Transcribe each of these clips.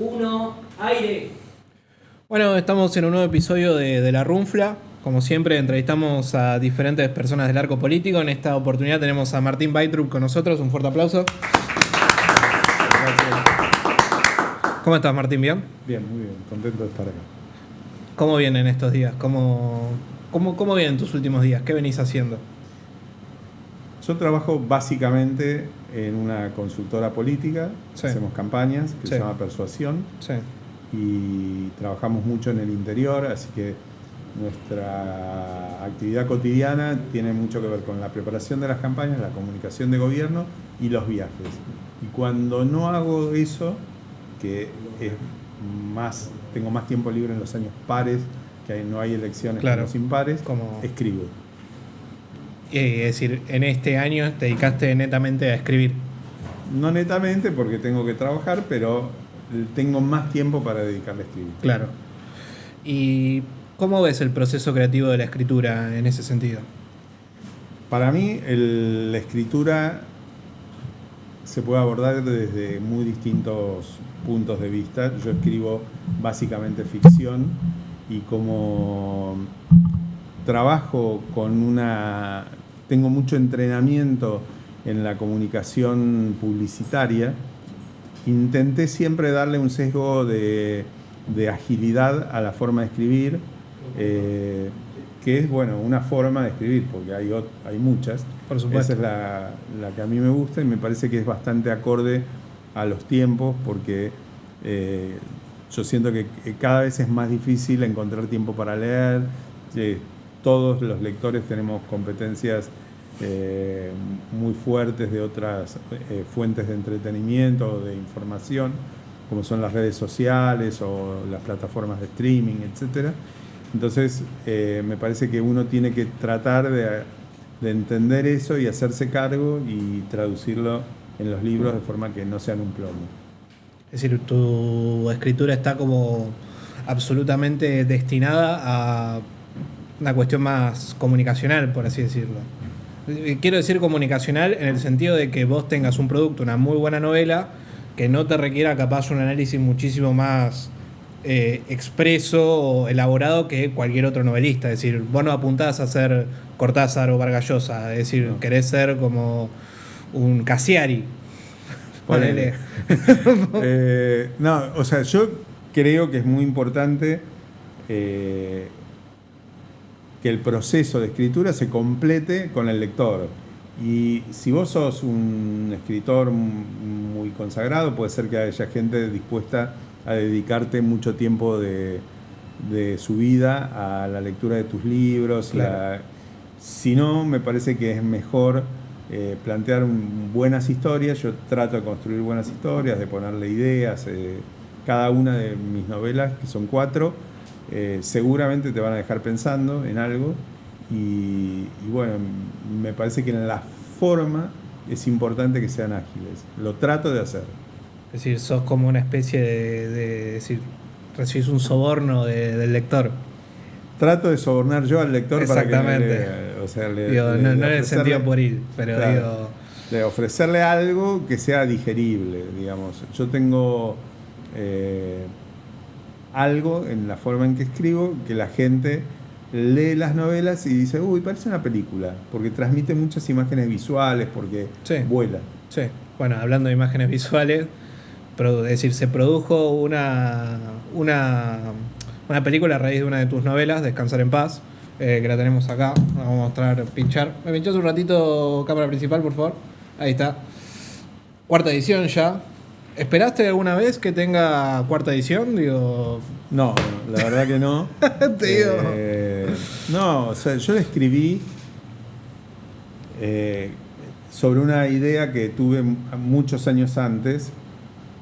Uno, aire. Bueno, estamos en un nuevo episodio de La Runfla. Como siempre, entrevistamos a diferentes personas del arco político. En esta oportunidad tenemos a Martín Weitrup con nosotros. Un fuerte aplauso. Gracias. ¿Cómo estás, Martín? ¿Bien? Bien, muy bien. Contento de estar acá. ¿Cómo vienen estos días? ¿Cómo vienen tus últimos días? ¿Qué venís haciendo? Yo trabajo básicamente en una consultora política. Sí. Hacemos campañas que Sí. se llama Persuasión Sí. y trabajamos mucho en el interior, así que nuestra actividad cotidiana tiene mucho que ver con la preparación de las campañas, la comunicación de gobierno y los viajes. Y cuando no hago eso, que es tengo más tiempo libre en los años pares, que no hay elecciones Claro. como impares, Como- escribo. Es decir, en este año te dedicaste netamente a escribir. No netamente porque tengo que trabajar, pero tengo más tiempo para dedicarle a escribir. Claro. ¿Y cómo ves el proceso creativo de la escritura en ese sentido? Para mí, la escritura se puede abordar desde muy distintos puntos de vista. Yo escribo básicamente ficción y como trabajo tengo mucho entrenamiento en la comunicación publicitaria, intenté siempre darle un sesgo de agilidad a la forma de escribir, que es una forma de escribir, porque hay muchas. Por supuesto. Esa es la que a mí me gusta y me parece que es bastante acorde a los tiempos, porque yo siento que cada vez es más difícil encontrar tiempo para leer. Todos los lectores tenemos competencias muy fuertes de otras fuentes de entretenimiento o de información, como son las redes sociales o las plataformas de streaming, etc. Entonces, me parece que uno tiene que tratar de entender eso y hacerse cargo y traducirlo en los libros de forma que no sean un plomo. Es decir, tu escritura está como absolutamente destinada a una cuestión más comunicacional, por así decirlo. Quiero decir comunicacional en el sentido de que vos tengas un producto, una muy buena novela, que no te requiera capaz un análisis muchísimo más expreso o elaborado que cualquier otro novelista. Es decir, vos no apuntás a ser Cortázar o Vargas Llosa, es decir, No. querés ser como un Cassiari. Ponele. No, o sea, yo creo que es muy importante que el proceso de escritura se complete con el lector. Y si vos sos un escritor muy consagrado, puede ser que haya gente dispuesta a dedicarte mucho tiempo de su vida a la lectura de tus libros. Claro. Si no, me parece que es mejor plantear buenas historias. Yo trato de construir buenas historias, de ponerle ideas. Cada una de mis novelas, que son 4, seguramente te van a dejar pensando en algo. Y bueno, me parece que en la forma es importante que sean ágiles. Lo trato de hacer. Es decir, sos como una especie de decir, recibís un soborno del lector. Trato de sobornar yo al lector para que Exactamente. Digo, no en el sentido pueril, pero claro, digo. de ofrecerle algo que sea digerible, digamos. Yo tengo algo en la forma en que escribo que la gente lee las novelas y dice, uy, parece una película, porque transmite muchas imágenes visuales, porque Sí. vuela. Sí. Bueno, hablando de imágenes visuales, es decir, se produjo una película a raíz de una de tus novelas, Descansar en Paz, que la tenemos acá. La vamos a mostrar, pinchar. ¿Me pinchás un ratito cámara principal, por favor? Ahí está. 4ª edición ya. ¿Esperaste alguna vez que tenga 4ª edición? Digo. No, la verdad que no. Te digo. No, o sea, yo le escribí sobre una idea que tuve muchos años antes,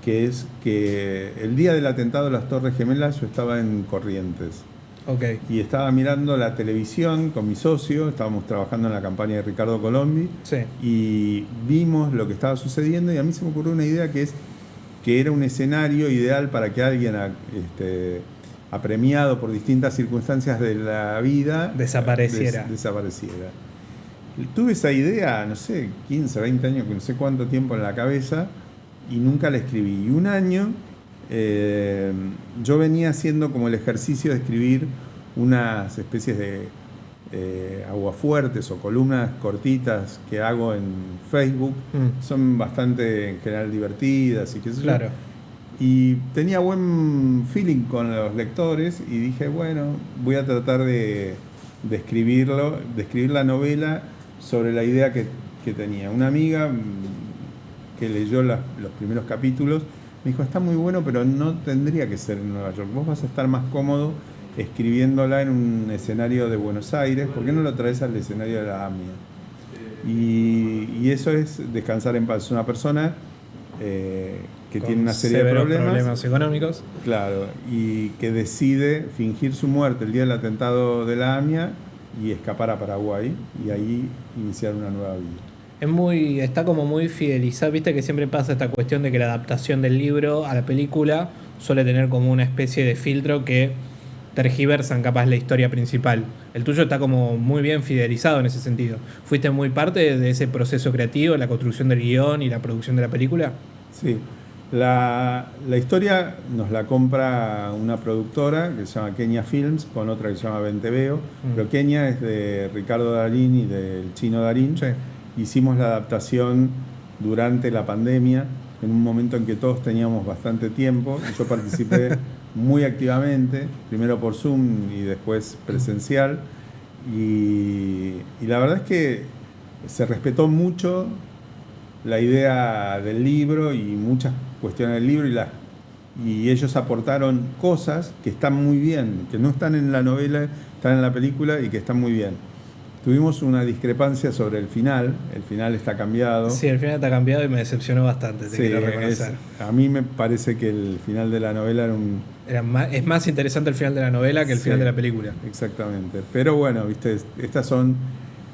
que es que el día del atentado de las Torres Gemelas yo estaba en Corrientes. Ok. Y estaba mirando la televisión con mi socio, estábamos trabajando en la campaña de Ricardo Colombi, Sí. y vimos lo que estaba sucediendo y a mí se me ocurrió una idea que era un escenario ideal para que alguien apremiado por distintas circunstancias de la vida Desapareciera. desapareciera. Tuve esa idea, no sé, 15, 20 años, no sé cuánto tiempo en la cabeza, y nunca la escribí. Y un año yo venía haciendo como el ejercicio de escribir unas especies de aguafuertes o columnas cortitas que hago en Facebook. Son bastante en general divertidas y qué sé yo. Claro. Y tenía buen feeling con los lectores y dije, bueno, voy a tratar de escribir la novela sobre la idea que tenía. Una amiga que leyó los primeros capítulos me dijo, está muy bueno, pero no tendría que ser en Nueva York. Vos vas a estar más cómodo escribiéndola en un escenario de Buenos Aires. ¿Por qué no lo traes al escenario de la AMIA? Y eso es descansar en paz. Es una persona que tiene una serie de problemas económicos. Claro, y que decide fingir su muerte el día del atentado de la AMIA y escapar a Paraguay y ahí iniciar una nueva vida. Está como muy fidelizado, viste que siempre pasa esta cuestión de que la adaptación del libro a la película suele tener como una especie de filtro que tergiversan capaz la historia principal. El tuyo está como muy bien fidelizado en ese sentido. ¿Fuiste muy parte de ese proceso creativo, la construcción del guión y la producción de la película? Sí. La historia nos la compra una productora que se llama Kenia Films con otra que se llama Venteveo. Pero Kenia es de Ricardo Darín y del Chino Darín. Sí. Hicimos la adaptación durante la pandemia, en un momento en que todos teníamos bastante tiempo. Yo participé muy activamente, primero por Zoom y después presencial. Y la verdad es que se respetó mucho la idea del libro y muchas cuestiones del libro y ellos aportaron cosas que están muy bien, que no están en la novela, están en la película y que están muy bien. Tuvimos una discrepancia sobre el final está cambiado. Sí, el final está cambiado y me decepcionó bastante, quiero reconocer. A mí me parece que el final de la novela es más interesante el final de la novela que el final de la película. Exactamente, pero bueno, viste, estas son...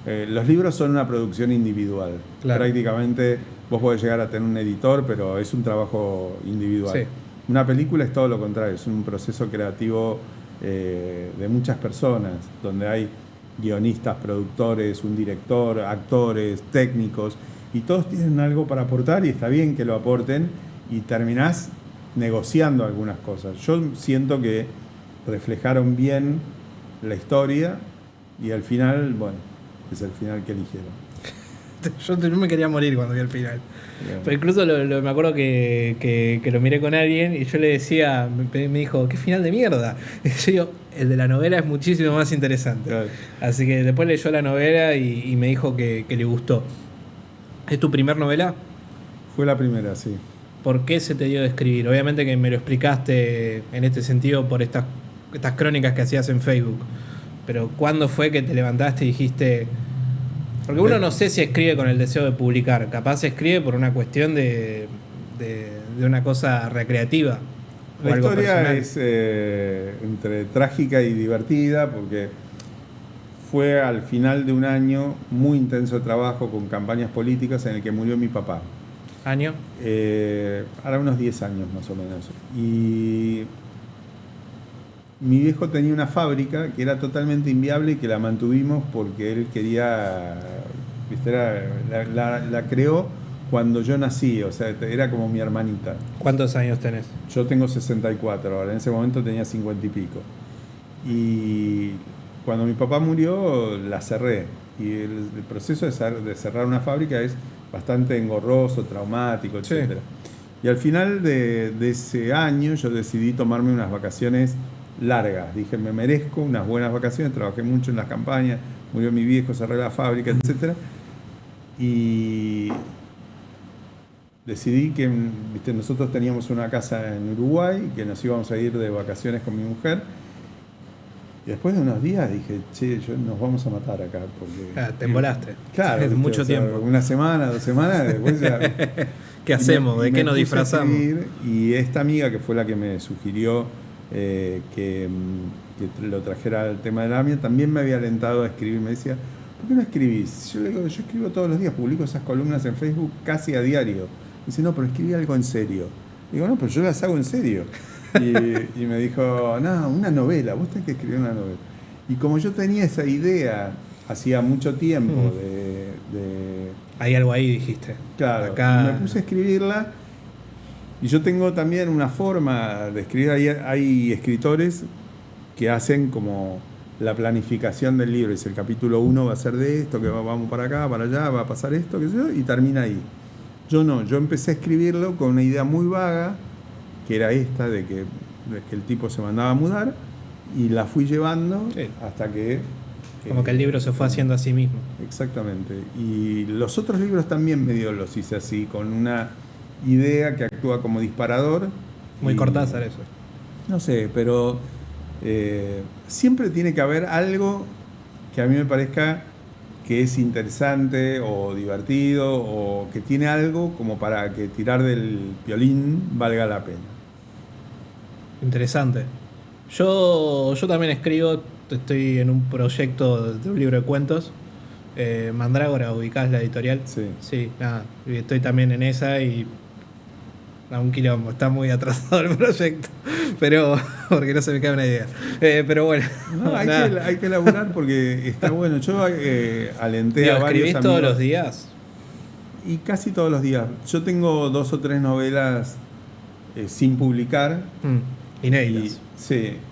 los libros son una producción individual. Claro. Prácticamente vos podés llegar a tener un editor, pero es un trabajo individual. Sí. Una película es todo lo contrario, es un proceso creativo de muchas personas, donde hay guionistas, productores, un director, actores, técnicos, y todos tienen algo para aportar y está bien que lo aporten y terminás negociando algunas cosas. Yo siento que reflejaron bien la historia y al final, bueno, es el final que eligieron. Yo me quería morir cuando vi el final. Pero incluso me acuerdo que lo miré con alguien y yo le decía, me dijo, ¿qué final de mierda? Y yo digo, el de la novela es muchísimo más interesante. Claro. Así que después leyó la novela y me dijo que le gustó. ¿Es tu primer novela? Fue la primera, sí. ¿Por qué se te dio de escribir? Obviamente que me lo explicaste en este sentido por estas crónicas que hacías en Facebook. Pero ¿cuándo fue que te levantaste y dijiste...? Porque uno no sé si escribe con el deseo de publicar. Capaz escribe por una cuestión de una cosa recreativa. La historia es entre trágica y divertida porque fue al final de un año muy intenso de trabajo con campañas políticas en el que murió mi papá. ¿Año? Ahora unos 10 años más o menos. Y mi viejo tenía una fábrica que era totalmente inviable y que la mantuvimos porque él quería, ¿viste? La creó cuando yo nací, o sea, era como mi hermanita. ¿Cuántos años tenés? Yo tengo 64 ahora, en ese momento tenía 50 y pico. Y cuando mi papá murió, la cerré. Y el proceso de cerrar una fábrica es bastante engorroso, traumático, etc. Sí. Y al final de ese año yo decidí tomarme unas vacaciones largas. Dije, me merezco unas buenas vacaciones, trabajé mucho en las campañas, murió mi viejo, cerré la fábrica, etc. Y decidí que, ¿viste? Nosotros teníamos una casa en Uruguay, que nos íbamos a ir de vacaciones con mi mujer. Y después de unos días dije, che, nos vamos a matar acá. Porque, te embolaste. Claro. Mucho tiempo. Una semana, 2 semanas, después ya... ¿Qué hacemos? ¿De qué nos disfrazamos? Y esta amiga, que fue la que me sugirió que lo trajera al tema de la AMIA, también me había alentado a escribir. Me decía, ¿por qué no escribís? Yo le digo, yo escribo todos los días, publico esas columnas en Facebook casi a diario. Me dice, no, pero escribí algo en serio. Digo, no, pero yo las hago en serio. Y me dijo, no, una novela, vos tenés que escribir una novela. Y como yo tenía esa idea hacía mucho tiempo de... Hay algo ahí, dijiste. Claro, acá... me puse a escribirla Y yo tengo también una forma de escribir. Hay escritores que hacen como la planificación del libro. Dice, el capítulo 1 va a ser de esto, que vamos para acá, para allá, va a pasar esto, qué sé yo, y termina ahí. Yo no, yo empecé a escribirlo con una idea muy vaga, que era esta, de que el tipo se mandaba a mudar, y la fui llevando hasta que... Como que el libro se fue haciendo a sí mismo. Exactamente. Y los otros libros también medio los hice así, con una idea que actúa como disparador. Muy Cortázar eso. No sé, pero siempre tiene que haber algo que a mí me parezca que es interesante o divertido o que tiene algo como para que tirar del violín valga la pena. Interesante. Yo también escribo, estoy en un proyecto de un libro de cuentos. Mandrágora, ubicás la editorial. Sí. Sí, nada. Estoy también en esa y a un quilombo, está muy atrasado el proyecto, pero porque no se me cae una idea. Pero bueno. No, hay que elaborar porque está bueno. Yo alenté a varios ¿escribís amigos. todos los días? Y casi todos los días. Yo tengo 2 o 3 novelas sin publicar. Inéditas.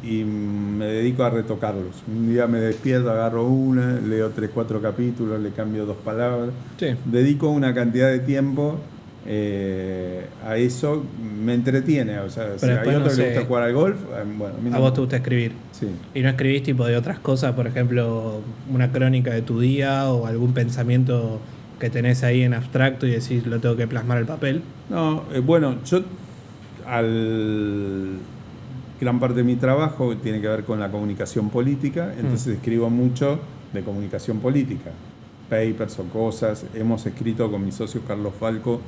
Y me dedico a retocarlos. Un día me despierto, agarro una, leo 3, 4 capítulos, le cambio 2 palabras. Sí. Dedico una cantidad de tiempo a eso, me entretiene. O sea, si hay otro que le gusta jugar al golf, bueno, a vos te gusta escribir. Sí. ¿Y no escribís tipo de otras cosas? Por ejemplo, una crónica de tu día o algún pensamiento que tenés ahí en abstracto y decís lo tengo que plasmar al papel. No, bueno, yo gran parte de mi trabajo tiene que ver con la comunicación política, entonces escribo mucho de comunicación política, papers o cosas. Hemos escrito con mi socio Carlos Falco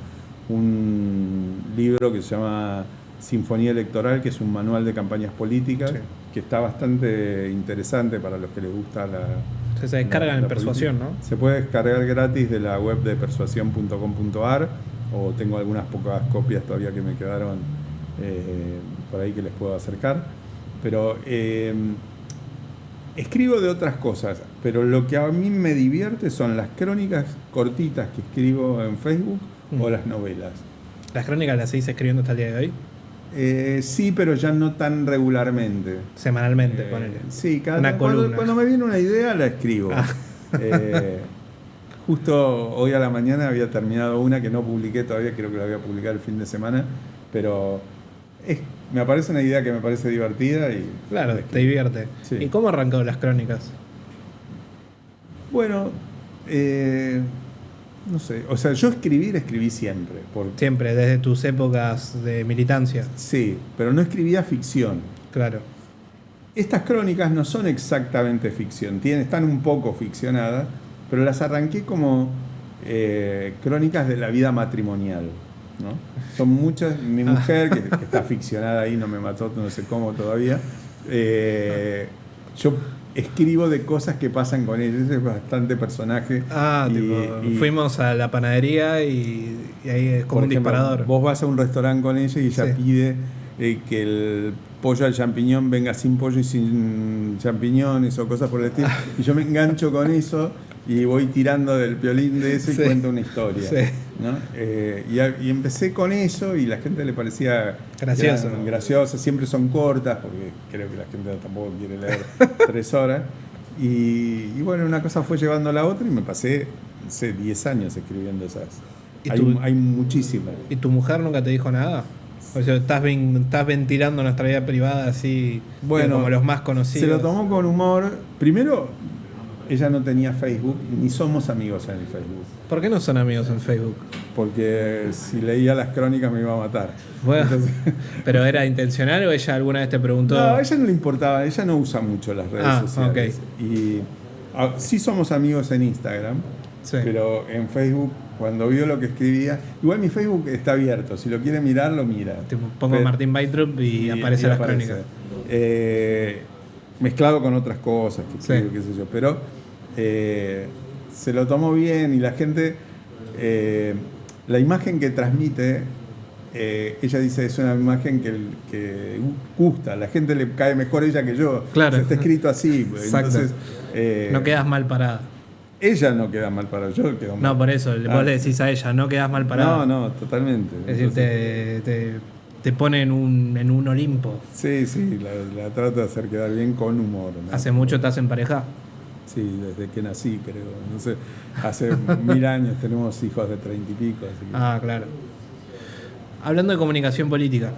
un libro que se llama Sinfonía Electoral, que es un manual de campañas políticas, que está bastante interesante para los que les gusta se descargan en Persuasión, política. ¿no? Se puede descargar gratis de la web de persuasión.com.ar, o tengo algunas pocas copias todavía que me quedaron por ahí que les puedo acercar. Pero escribo de otras cosas, pero lo que a mí me divierte son las crónicas cortitas que escribo en Facebook o las novelas. ¿Las crónicas las seguís escribiendo hasta el día de hoy? Sí, pero ya no tan regularmente. Semanalmente, ponele. Sí, cuando me viene una idea la escribo. Justo hoy a la mañana había terminado una que no publiqué todavía, creo que la voy a publicar el fin de semana, pero me aparece una idea que me parece divertida y... Claro, te divierte. Sí. ¿Y cómo arrancó las crónicas? Bueno, no sé, o sea, yo escribí siempre. Siempre, desde tus épocas de militancia. Sí, pero no escribía ficción. Claro. Estas crónicas no son exactamente ficción, están un poco ficcionadas, pero las arranqué como crónicas de la vida matrimonial, ¿no? Son muchas. Mi mujer, que está ficcionada ahí, no me mató, no sé cómo todavía. Yo escribo de cosas que pasan con ella. Es bastante personaje. Fuimos a la panadería y ahí es como un disparador. Vos vas a un restaurante con ella y ella pide que el pollo al champiñón venga sin pollo y sin champiñones o cosas por el estilo. Y yo me engancho con eso y voy tirando del violín de eso y cuento una historia. Sí. ¿No? Y empecé con eso y la gente le parecía graciosa. Siempre son cortas porque creo que la gente tampoco quiere leer 3 horas. Y bueno, una cosa fue llevando a la otra y me pasé, no sé, 10 años escribiendo esas. Hay muchísimas. ¿Y tu mujer nunca te dijo nada? O sea, estás ventilando nuestra vida privada así, como los más conocidos. Se lo tomó con humor. Primero, ella no tenía Facebook, ni somos amigos en el Facebook. ¿Por qué no son amigos en Facebook? Porque si leía las crónicas me iba a matar. Bueno, entonces... ¿Pero era intencional o ella alguna vez te preguntó? No, a ella no le importaba, ella no usa mucho las redes sociales. Okay. Y sí somos amigos en Instagram, pero en Facebook, cuando vio lo que escribía, igual mi Facebook está abierto, si lo quiere mirar, lo mira. Pongo Martín Weitrup y aparecen las crónicas. Mezclado con otras cosas, qué sé yo, pero se lo tomó bien y la gente, la imagen que transmite, ella dice es una imagen que gusta, a la gente le cae mejor ella que yo. Claro. O sea, está escrito así. Exacto. Entonces, no quedas mal parada. ella no queda mal parada, yo quedo mal. No, por eso, vos le decís a ella, no quedás mal parado. No, totalmente. Es decir, te pone en un Olimpo. Sí, la trato de hacer quedar bien con humor, ¿no? ¿Hace mucho estás en pareja? Sí, desde que nací, creo. No sé, hace 1000 años tenemos hijos de 30 y pico. Así que... Ah, claro. Hablando de comunicación política,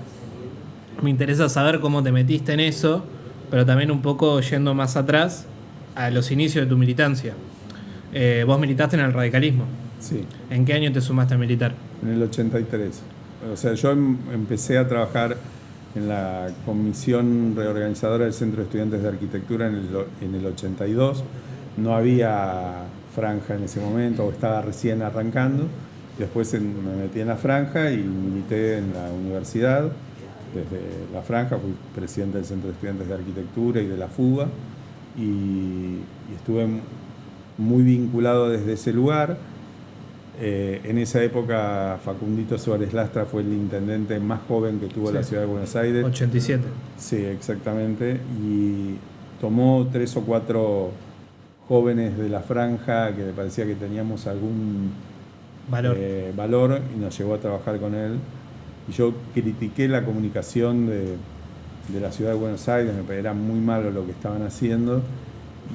me interesa saber cómo te metiste en eso, pero también un poco yendo más atrás a los inicios de tu militancia. Vos militaste en el radicalismo. Sí. ¿En qué año te sumaste a militar? En el 83. O sea, yo empecé a trabajar en la comisión reorganizadora del Centro de Estudiantes de Arquitectura en el 82. No había franja en ese momento, o estaba recién arrancando. Después me metí en la franja y milité en la universidad. Desde la franja fui presidente del Centro de Estudiantes de Arquitectura y de la FUBA. Y estuve muy vinculado desde ese lugar. En esa época Facundito Suárez Lastra fue el intendente más joven que tuvo la ciudad de Buenos Aires. 87. Sí, exactamente. Y tomó 3 o 4 jóvenes de la franja que le parecía que teníamos algún valor y nos llevó a trabajar con él. Y yo critiqué la comunicación de la ciudad de Buenos Aires, me parecía muy malo lo que estaban haciendo.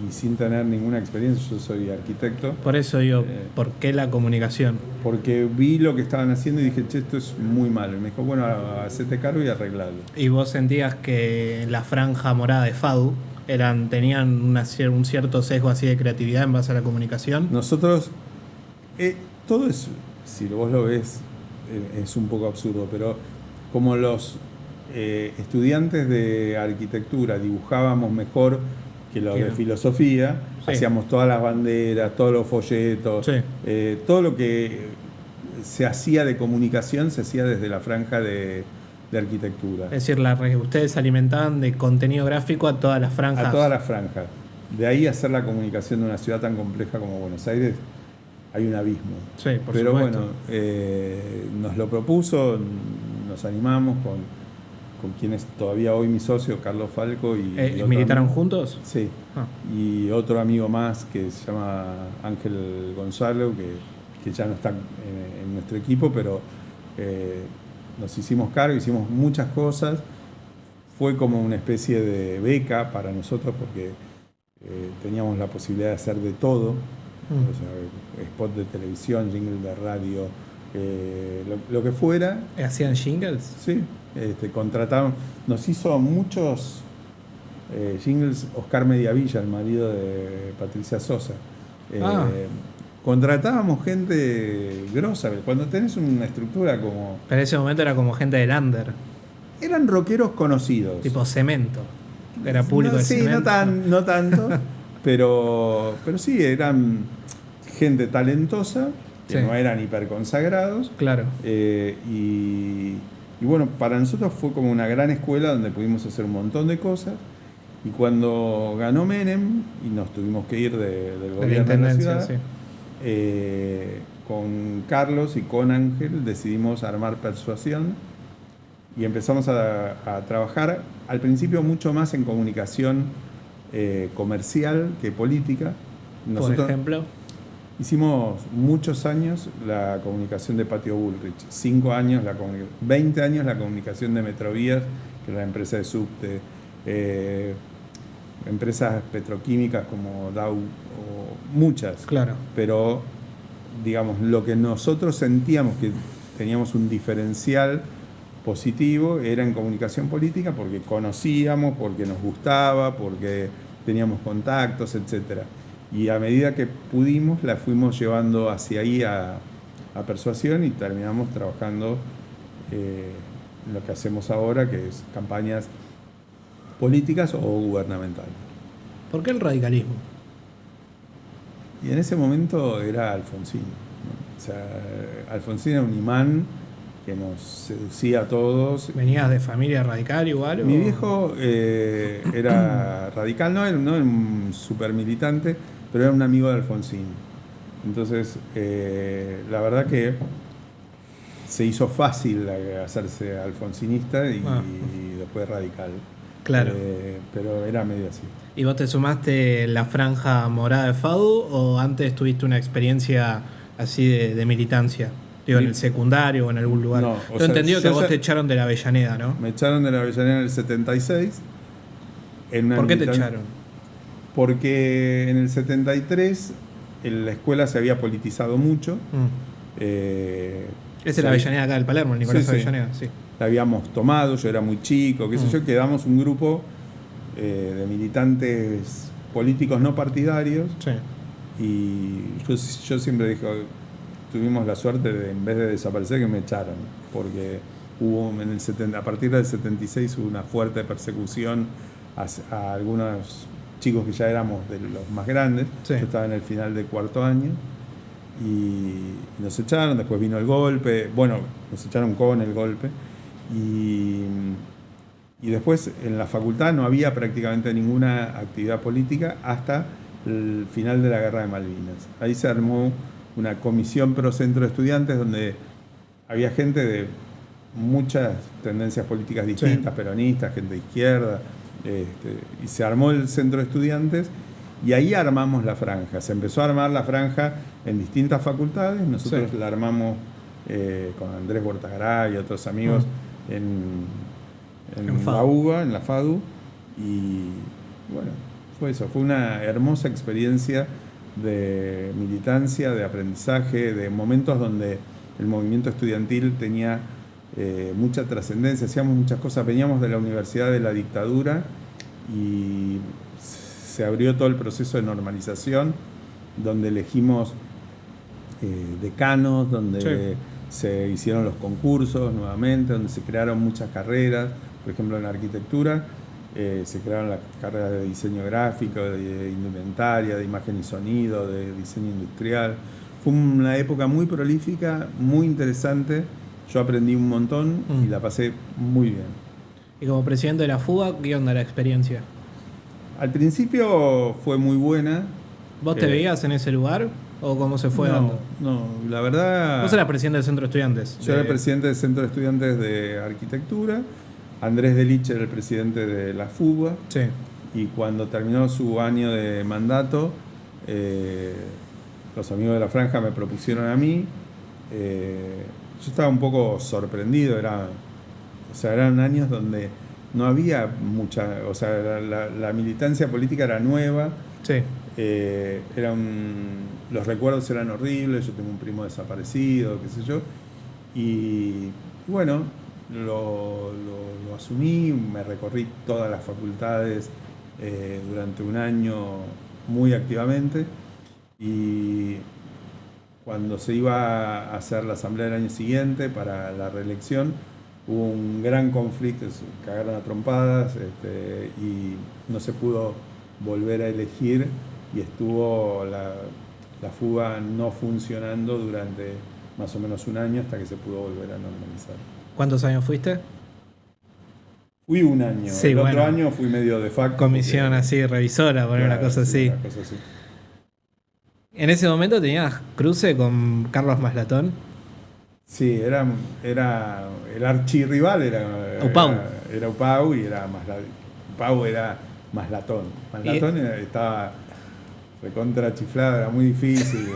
Y sin tener ninguna experiencia, yo soy arquitecto. Por eso digo, ¿por qué la comunicación? Porque vi lo que estaban haciendo y dije, che, esto es muy malo. Y me dijo, bueno, hacete cargo y arreglalo. ¿Y vos sentías que la franja morada de FADU tenían un cierto sesgo así de creatividad en base a la comunicación? Nosotros, todo es, si vos lo ves, es un poco absurdo, pero como los estudiantes de arquitectura dibujábamos mejor que los de filosofía, hacíamos todas las banderas, todos los folletos, todo lo que se hacía de comunicación se hacía desde la franja de arquitectura. Es decir, ustedes alimentaban de contenido gráfico a todas las franjas. A todas las franjas. De ahí hacer la comunicación de una ciudad tan compleja como Buenos Aires, hay un abismo. Sí, por Pero supuesto. bueno, nos lo propuso, nos animamos con quienes todavía hoy mi socio, Carlos Falco. ¿Militaron juntos? Sí. Y otro amigo más que se llama Ángel Gonzalo, que ya no está en nuestro equipo, pero nos hicimos cargo, hicimos muchas cosas. Fue como una especie de beca para nosotros porque teníamos la posibilidad de hacer de todo. O sea, spot de televisión, jingle de radio, lo que fuera. ¿Hacían jingles? Sí. Contrataron, nos hizo muchos jingles Oscar Mediavilla, el marido de Patricia Sosa. Contratábamos gente grosa. Cuando tenés una estructura como... Pero en ese momento era como gente del under. Eran rockeros conocidos. Tipo Cemento. Era público de Cemento. Sí, no tanto. pero sí, eran gente talentosa, que no eran hiperconsagrados. Claro. Y bueno, para nosotros fue como una gran escuela donde pudimos hacer un montón de cosas. Y cuando ganó Menem y nos tuvimos que ir del gobierno de la ciudad, con Carlos y con Ángel decidimos armar Persuasión y empezamos a trabajar al principio mucho más en comunicación comercial que política. Por ejemplo, hicimos muchos años la comunicación de Patio Bullrich, 5 años, 20 años la comunicación de Metrovías, que es la empresa de subte, empresas petroquímicas como Dow, o muchas. Claro. Pero, digamos, lo que nosotros sentíamos que teníamos un diferencial positivo era en comunicación política porque conocíamos, porque nos gustaba, porque teníamos contactos, etcétera. Y a medida que pudimos, la fuimos llevando hacia ahí a Persuasión y terminamos trabajando en lo que hacemos ahora, que es campañas políticas o gubernamentales. ¿Por qué el radicalismo? Y en ese momento era Alfonsín, ¿no? O sea, Alfonsín era un imán que nos seducía a todos. ¿Venías de familia radical igual? Mi viejo era radical, no era un super militante, pero era un amigo de Alfonsín. Entonces, la verdad que se hizo fácil hacerse alfonsinista y después radical. Claro. Pero era medio así. ¿Y vos te sumaste en la franja morada de FADU o antes tuviste una experiencia así de militancia? Digo, en el secundario o en algún lugar. No, Yo he entendido que vos te echaron de la Avellaneda, ¿no? Me echaron de la Avellaneda en el 76. ¿Por qué te echaron? Porque en el 73 la escuela se había politizado mucho. Es la Avellaneda acá del Palermo, el Nicolás Avellaneda, sí. La habíamos tomado, yo era muy chico, qué sé yo, quedamos un grupo de militantes políticos no partidarios. Sí. Y yo siempre dije, tuvimos la suerte de, en vez de desaparecer, que me echaron, porque hubo a partir del 76 hubo una fuerte persecución a algunos chicos que ya éramos de los más grandes. Sí. Yo estaba en el final de cuarto año y nos echaron, después vino el golpe, bueno, nos echaron con el golpe y después en la facultad no había prácticamente ninguna actividad política hasta el final de la Guerra de Malvinas. Ahí se armó una comisión pro centro de estudiantes donde había gente de muchas tendencias políticas distintas, peronistas, gente de izquierda, y se armó el centro de estudiantes y ahí armamos la franja. Se empezó a armar la franja en distintas facultades. Nosotros la armamos con Andrés Bortagaray y otros amigos en la UBA, en la FADU, y bueno, fue eso, fue una hermosa experiencia de militancia, de aprendizaje, de momentos donde el movimiento estudiantil tenía mucha trascendencia, hacíamos muchas cosas, veníamos de la Universidad de la Dictadura y se abrió todo el proceso de normalización, donde elegimos decanos, donde se hicieron los concursos nuevamente, donde se crearon muchas carreras, por ejemplo en arquitectura se crearon las carreras de diseño gráfico, de indumentaria, de imagen y sonido, de diseño industrial. Fue una época muy prolífica, muy interesante. Yo aprendí un montón y la pasé muy bien. Y como presidente de la FUBA, ¿qué onda la experiencia? Al principio fue muy buena. ¿Vos te veías en ese lugar o cómo se fue dando? No, la verdad... Vos eras presidente del Centro de Estudiantes. Yo era presidente del Centro de Estudiantes de Arquitectura. Andrés Delich era el presidente de la FUBA. Sí. Y cuando terminó su año de mandato, los amigos de la franja me propusieron a mí. Yo estaba un poco sorprendido. Eran años donde no había mucha... O sea, la militancia política era nueva. Sí. Los recuerdos eran horribles. Yo tengo un primo desaparecido, qué sé yo. Y bueno, lo asumí, me recorrí todas las facultades durante un año muy activamente. Y cuando se iba a hacer la asamblea del año siguiente para la reelección, hubo un gran conflicto, se cagaron a trompadas y no se pudo volver a elegir y estuvo la FUBA no funcionando durante más o menos un año hasta que se pudo volver a normalizar. ¿Cuántos años fuiste? Fui un año, sí, el otro año fui medio de facto. Comisión porque, así, revisora, poner una cosa así. Una cosa así. ¿En ese momento tenías cruce con Carlos Maslatón? Sí, era el archirrival, era Upau y Upau era Maslatón. Maslatón estaba recontra chiflado, era muy difícil.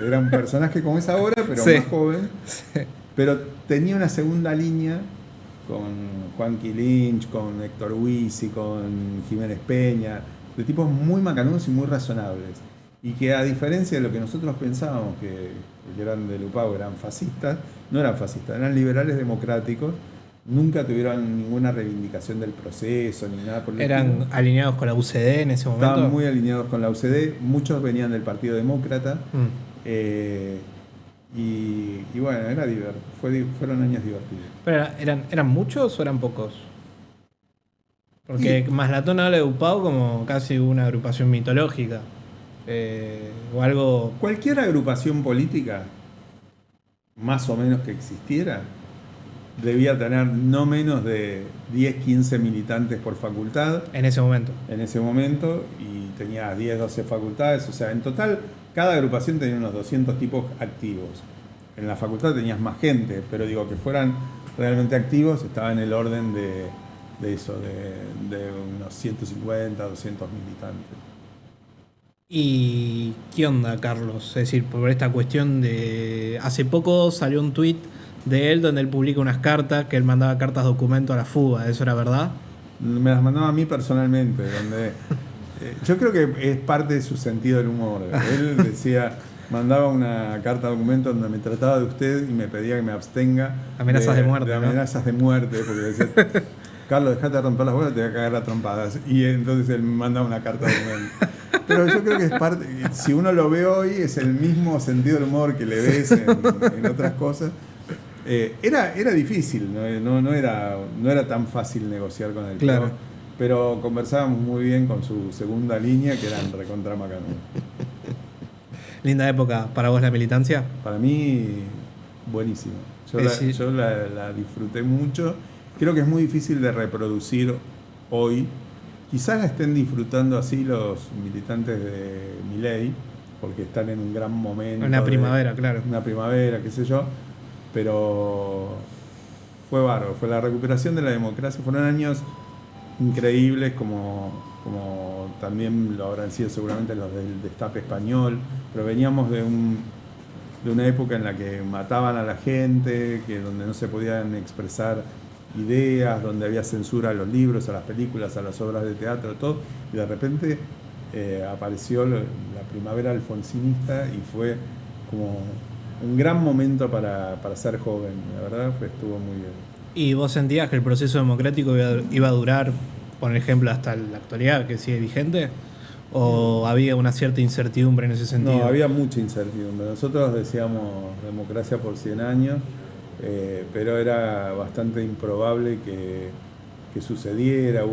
Era un personaje como es ahora, pero más joven. Sí. Pero tenía una segunda línea con Juanqui Lynch, con Héctor Huisi, con Jiménez Peña, de tipos muy macanudos y muy razonables. Y que a diferencia de lo que nosotros pensábamos que eran del UPAU, eran fascistas, no eran fascistas, eran liberales democráticos, nunca tuvieron ninguna reivindicación del proceso ni nada por el estilo. ¿Eran alineados con la UCD en ese momento? Estaban muy alineados con la UCD, muchos venían del Partido Demócrata. Y bueno, era fueron años divertidos. ¿Pero eran muchos o eran pocos? Porque Maslatón habla de UPAU como casi una agrupación mitológica. O algo... Cualquier agrupación política, más o menos que existiera, debía tener no menos de 10, 15 militantes por facultad. En ese momento. En ese momento, y tenía 10, 12 facultades. O sea, en total, cada agrupación tenía unos 200 tipos activos. En la facultad tenías más gente, pero digo, que fueran realmente activos, estaba en el orden de de eso, de unos 150, 200 militantes. ¿Y qué onda, Carlos? Es decir, por esta cuestión de... Hace poco salió un tuit de él donde él publica unas cartas, que él mandaba cartas documento a la fuga. ¿Eso era verdad? Me las mandaba a mí personalmente, donde yo creo que es parte de su sentido del humor. Él decía, mandaba una carta documento donde me trataba de usted y me pedía que me abstenga Amenazas de muerte, de ¿no? amenazas de muerte, porque decía, Carlos, dejate de romper las bolas, te voy a cagar a trompadas. Y entonces él me mandaba una carta documento. Pero yo creo que es parte, si uno lo ve hoy, es el mismo sentido del humor que le ves en otras cosas. Era difícil, no era tan fácil negociar con él. Claro. Pero conversábamos muy bien con su segunda línea, que eran recontra macanudo. Linda época para vos la militancia. Para mí, buenísimo. Yo la disfruté mucho. Creo que es muy difícil de reproducir hoy. Quizás la estén disfrutando así los militantes de Milei, porque están en un gran momento. Una primavera, claro. Una primavera, qué sé yo. Pero fue bárbaro. Fue la recuperación de la democracia. Fueron años increíbles, como también lo habrán sido seguramente los del Destape español. Pero veníamos de una época en la que mataban a la gente, donde no se podían expresar ideas, donde había censura a los libros, a las películas, a las obras de teatro, todo, y de repente apareció la primavera alfonsinista y fue como un gran momento para ser joven, la verdad estuvo muy bien. ¿Y vos sentías que el proceso democrático iba a durar, por ejemplo, hasta la actualidad, que sigue vigente? ¿O había una cierta incertidumbre en ese sentido? No, había mucha incertidumbre. Nosotros decíamos democracia por 100 años, pero era bastante improbable que sucediera.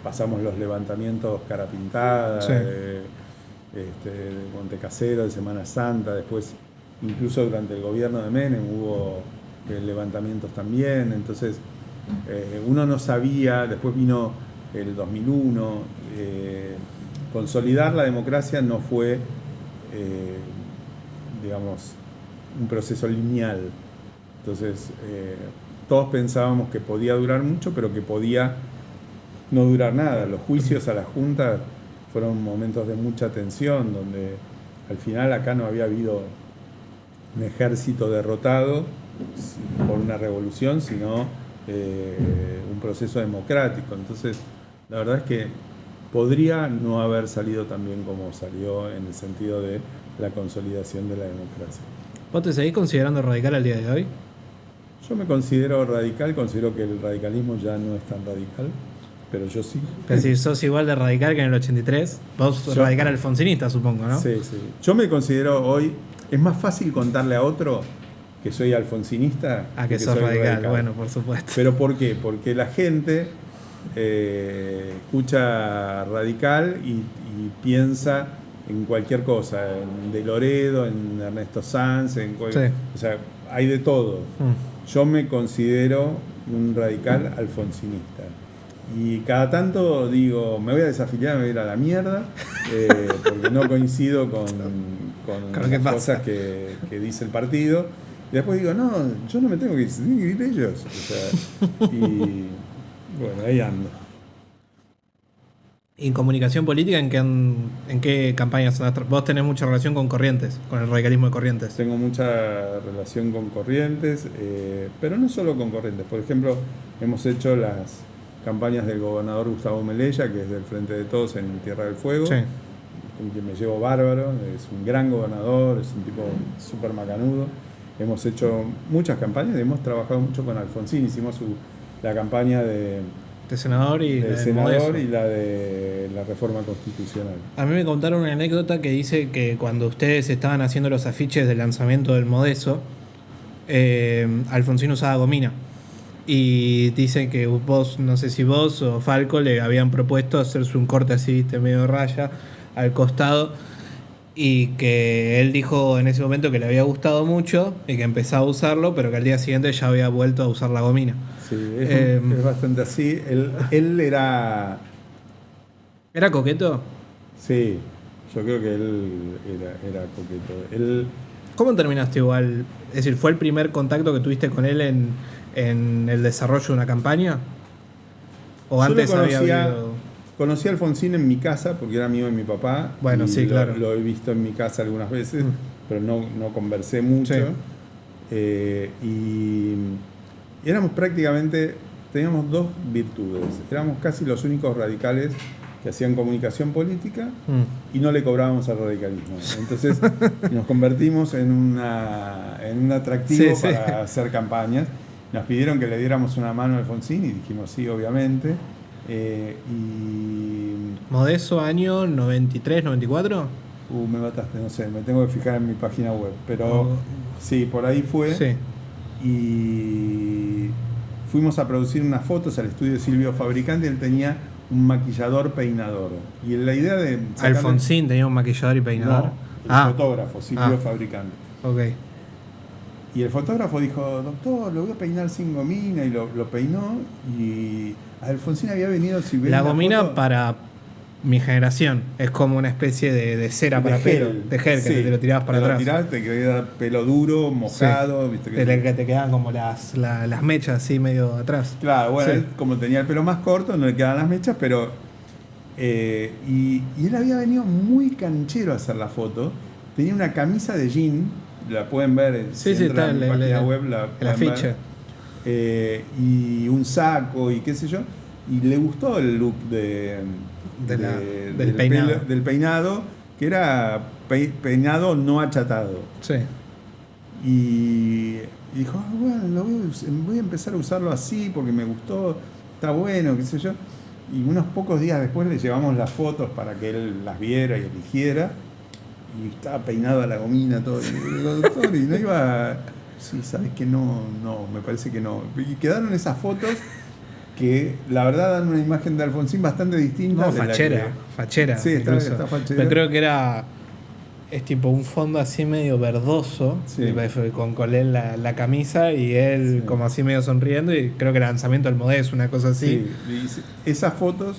Pasamos los levantamientos cara pintada, sí. de Montecasero, de Semana Santa, después incluso durante el gobierno de Menem hubo levantamientos también, entonces uno no sabía, después vino el 2001, consolidar la democracia no fue, digamos, un proceso lineal. Entonces, todos pensábamos que podía durar mucho, pero que podía no durar nada. Los juicios a la Junta fueron momentos de mucha tensión, donde al final acá no había habido un ejército derrotado por una revolución, sino un proceso democrático. Entonces, la verdad es que podría no haber salido tan bien como salió en el sentido de la consolidación de la democracia. ¿Vos te seguís considerando radical al día de hoy? Yo me considero radical, considero que el radicalismo ya no es tan radical, pero yo sí. Es decir, sos igual de radical que en el 83. Vos sos radical alfonsinista, supongo, ¿no? Sí, sí. Yo me considero hoy, es más fácil contarle a otro que soy alfonsinista que sos radical, bueno, por supuesto. ¿Pero por qué? Porque la gente escucha radical y piensa en cualquier cosa, en De Loredo, en Ernesto Sanz, sí. O sea, hay de todo. Yo me considero un radical alfonsinista. Y cada tanto digo, me voy a desafiliar, me voy a ir a la mierda, porque no coincido con las cosas que dice el partido. Y después digo, no, yo no me tengo que ir, tienen que ir ellos. O sea, y bueno, ahí ando. ¿Y en comunicación política en qué campañas andás? Vos tenés mucha relación con Corrientes, con el radicalismo de Corrientes. Tengo mucha relación con Corrientes, pero no solo con Corrientes. Por ejemplo, hemos hecho las campañas del gobernador Gustavo Melella, que es del Frente de Todos en Tierra del Fuego, sí. Con quien me llevo bárbaro. Es un gran gobernador, es un tipo súper macanudo. Hemos hecho muchas campañas, hemos trabajado mucho con Alfonsín. Hicimos la campaña de senador y la de la reforma constitucional. A mí me contaron una anécdota que dice que cuando ustedes estaban haciendo los afiches del lanzamiento del Modeso, Alfonsín usaba gomina. Y dicen que vos, no sé si vos o Falco le habían propuesto hacerse un corte así, viste, medio raya, al costado. Y que él dijo en ese momento que le había gustado mucho y que empezaba a usarlo, pero que al día siguiente ya había vuelto a usar la gomina. Sí, es bastante así. Él era... ¿Era coqueto? Sí, yo creo que él era coqueto. ¿Cómo terminaste igual? Es decir, ¿fue el primer contacto que tuviste con él en el desarrollo de una campaña? ¿O Yo antes lo había conocía, habido...? conocí a Alfonsín en mi casa porque era amigo de mi papá. Bueno, y sí, claro. Lo he visto en mi casa algunas veces, Mm. pero no conversé mucho. Sí. Y éramos prácticamente, teníamos dos virtudes. Éramos casi los únicos radicales que hacían comunicación política Mm. y no le cobrábamos al radicalismo. Entonces nos convertimos en un atractivo Sí, sí. para hacer campañas. Nos pidieron que le diéramos una mano a Alfonsín y dijimos sí, obviamente. Y ¿Modesto año 93, 94? me mataste, no sé, me tengo que fijar en mi página web. Pero Oh. sí, por ahí fue. Sí. Y fuimos a producir unas fotos al estudio de Silvio Fabricante. Él tenía un maquillador peinador. Y la idea de sacarle- Alfonsín tenía un maquillador y peinador. No, el fotógrafo, Silvio Ah. Fabricante. Ok. Y el fotógrafo dijo, doctor, lo voy a peinar sin gomina, y lo peinó. Y a Alfonsín había venido, si ven La gomina foto, para mi generación es como una especie de cera de para gel. pelo, de gel, que Sí, te lo tirabas para te atrás. Lo tirabas, te quedaba pelo duro, mojado. Sí. ¿Viste? Que te quedaban como las mechas así medio atrás. Claro, bueno, Sí. él, como tenía el pelo más corto, no le quedaban las mechas, pero... y él había venido muy canchero a hacer la foto. Tenía una camisa de jean, la pueden ver, Sí, si sí, entran está a mi página web, el pueden ver. afiche. Y un saco y qué sé yo. Y le gustó el look Del peinado. del peinado, que era peinado no achatado. Sí. Y dijo, "Ah, bueno, voy a empezar a usarlo así porque me gustó, está bueno, qué sé yo". Y unos pocos días después le llevamos las fotos para que él las viera y eligiera. Y estaba peinado a la gomina, todo. Y digo, doctor, y no iba... Sí, sabes que no, me parece que no. Y quedaron esas fotos que la verdad dan una imagen de Alfonsín bastante distinta. No, de la fachera. que- Fachera. Sí, incluso. está fachera. Pero creo que es tipo un fondo así medio verdoso, Sí. con Colén la camisa y él Sí. como así medio sonriendo, y creo que el lanzamiento del Modés, una cosa así. Sí, y esas fotos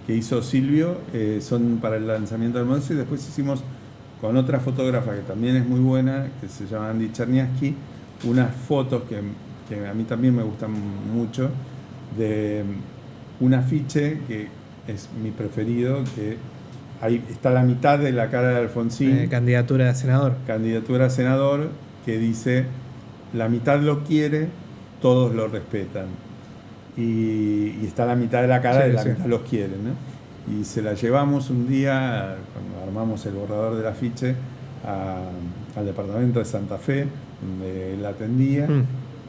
que hizo Silvio son para el lanzamiento del Modelo, y después hicimos con otra fotógrafa que también es muy buena, que se llama Andy Cherniaski, unas fotos que a mí también me gustan mucho, de un afiche que es mi preferido, que ahí está la mitad de la cara de Alfonsín, Candidatura de senador. candidatura a senador, que dice: la mitad lo quiere, todos lo respetan. Y está la mitad de la cara, Sí, de la sí. mitad los quiere, ¿no? Y se la llevamos un día, cuando armamos el borrador del afiche, al departamento de Santa Fe, donde él atendía,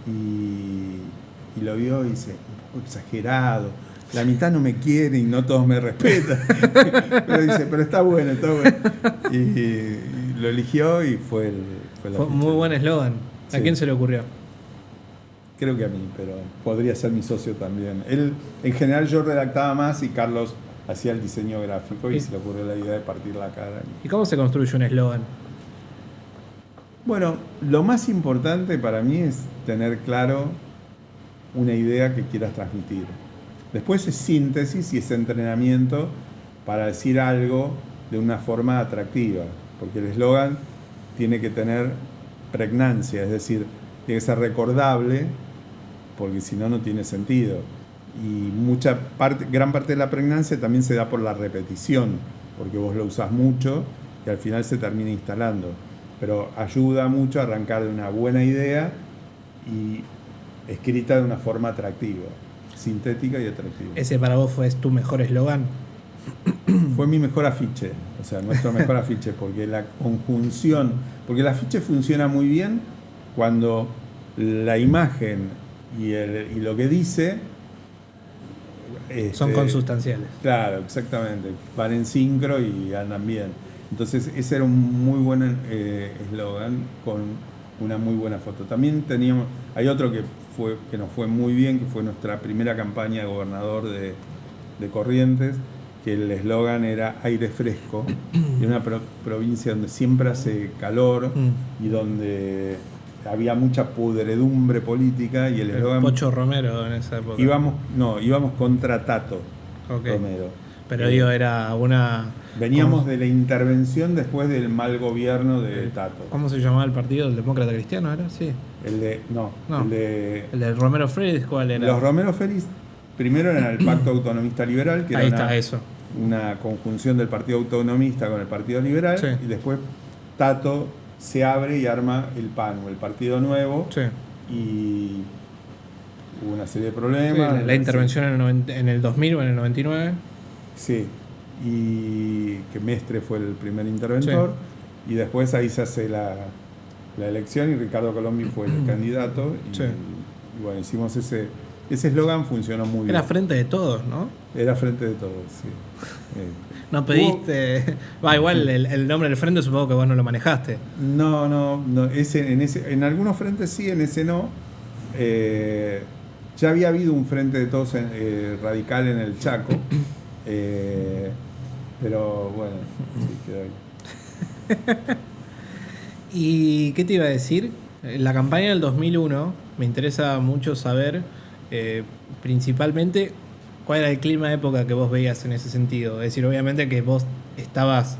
y lo vio y dice: un poco exagerado, la mitad no me quiere y no todos me respetan. Pero dice: pero está bueno, está bueno. Y lo eligió y fue el Fue afiche. muy buen eslogan. ¿A Sí. quién se le ocurrió? Creo que a mí, pero podría ser mi socio también. Él, en general, yo redactaba más y Carlos hacía el diseño gráfico y Sí. se le ocurrió la idea de partir la cara. ¿Y cómo se construye un eslogan? Bueno, lo más importante para mí es tener claro una idea que quieras transmitir. Después es síntesis y es entrenamiento para decir algo de una forma atractiva, porque el eslogan tiene que tener pregnancia, es decir, tiene que ser recordable, porque si no, no tiene sentido. Y gran parte de la pregnancia también se da por la repetición, porque vos lo usás mucho y al final se termina instalando. Pero ayuda mucho a arrancar de una buena idea y escrita de una forma atractiva, sintética y atractiva. ¿Ese para vos fue tu mejor eslogan? Fue mi mejor afiche, o sea, nuestro mejor afiche, porque la conjunción, porque el afiche funciona muy bien cuando la imagen y lo que dice Son consustanciales. Claro, exactamente, van en sincro y andan bien. Entonces ese era un muy buen eslogan con una muy buena foto. También hay otro que nos fue muy bien, que fue nuestra primera campaña de gobernador de Corrientes, que el eslogan era aire fresco, de una provincia donde siempre hace calor y donde había mucha pudredumbre política, y el eslogan... Pocho Romero en esa época. íbamos contra Tato Okay. Romero. Pero digo, era una... Veníamos de la intervención después del mal gobierno de Tato. ¿Cómo se llamaba el partido? ¿El Demócrata Cristiano era? Sí. El de... No, No. el de... ¿El de Romero Félix cuál era? Los Romero Félix primero era el Pacto Autonomista Liberal, que Ahí era está, eso. una conjunción del Partido Autonomista con el Partido Liberal, Sí. y después Tato se abre y arma el PAN, o el Partido Nuevo, Sí. y hubo una serie de Sí, problemas. la intervención en el 2000 o en el 99. Sí, y que Mestre fue el primer interventor, y después ahí se hace la elección y Ricardo Colombi fue el candidato, y, Sí. y bueno, hicimos ese eslogan, funcionó muy Era bien. frente de todos, ¿no? Era frente de todos, sí. No pediste. Va, igual el nombre del frente supongo que vos no lo manejaste. No, en algunos frentes sí, en ese no. Ya había habido un frente de todos radical en el Chaco, pero bueno, sí, quedó ahí. ¿Y qué te iba a decir? La campaña del 2001 me interesa mucho saber, principalmente, cuál era el clima de época que vos veías en ese sentido. Es decir, obviamente que vos estabas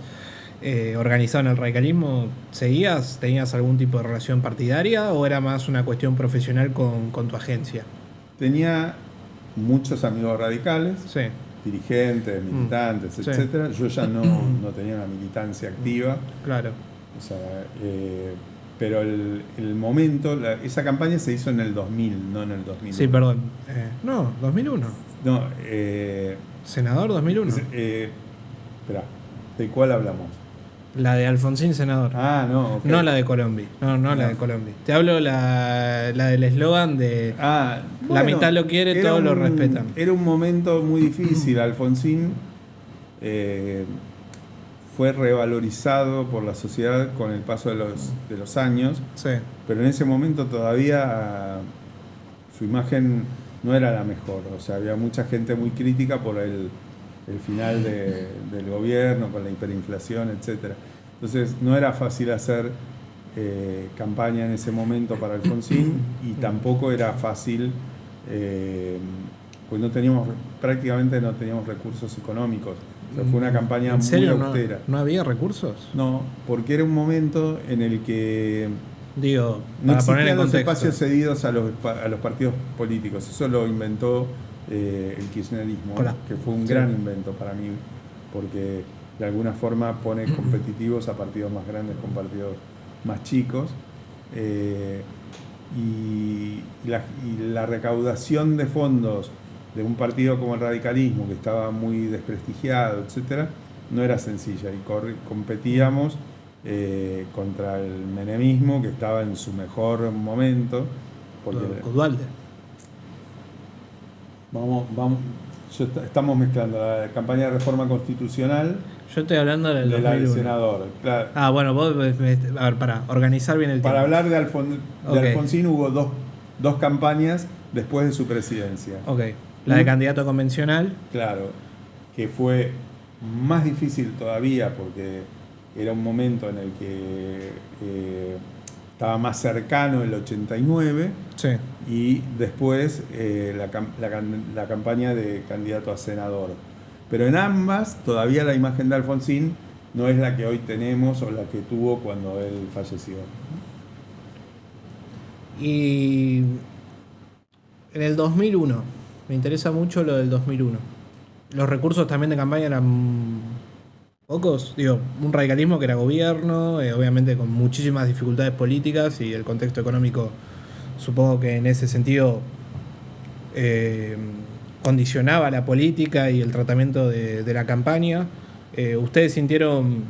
organizado en el radicalismo, ¿seguías? ¿Tenías algún tipo de relación partidaria o era más una cuestión profesional con tu agencia? Tenía muchos amigos radicales, Sí, dirigentes, militantes, Sí. etcétera. Yo ya no tenía una militancia activa. claro. O sea, pero el momento, esa campaña se hizo en el 2000, no en el 2001. Sí, perdón. No, 2001. No, Senador 2001. espera, ¿de cuál hablamos? La de Alfonsín senador. Ah, no, ok. No la de Colombi. No la de Colombi. Te hablo la del eslogan de Ah, la mitad lo quiere, era todos lo respetan. Era un momento muy difícil. Alfonsín fue revalorizado por la sociedad con el paso de los años, Sí, pero en ese momento todavía su imagen no era la mejor. O sea, había mucha gente muy crítica por el final del gobierno, con la hiperinflación, etcétera. Entonces no era fácil hacer campaña en ese momento para Alfonsín, y tampoco era fácil, pues prácticamente no teníamos recursos económicos. O sea, fue una campaña ¿en serio muy austera. no había recursos? No, porque era un momento en el que Digo, no para poner en existían los contexto. espacios cedidos a los partidos políticos. Eso lo inventó el kirchnerismo, Claro. que fue un Sí. gran invento para mí, porque de alguna forma pone competitivos a partidos más grandes con partidos más chicos. Y la recaudación de fondos de un partido como el radicalismo, que estaba muy desprestigiado, etcétera, no era sencilla, y competíamos contra el menemismo, que estaba en su mejor momento. Porque Osvaldo. estamos mezclando la campaña de reforma constitucional Yo estoy hablando del de la del 2001. senador. Claro. Ah, bueno, vos, a ver, para organizar bien el Para tema. hablar de Ok. Alfonsín hubo dos campañas después de su presidencia. Ok, la de candidato convencional. Claro, que fue más difícil todavía porque era un momento en el que estaba más cercano el 89, Sí. y después la campaña de candidato a senador. Pero en ambas todavía la imagen de Alfonsín no es la que hoy tenemos o la que tuvo cuando él falleció. Y en el 2001, me interesa mucho lo del 2001. Los recursos también de campaña eran pocos. Digo, un radicalismo que era gobierno, obviamente con muchísimas dificultades políticas, y el contexto económico supongo que en ese sentido condicionaba la política y el tratamiento de la campaña. ¿Ustedes sintieron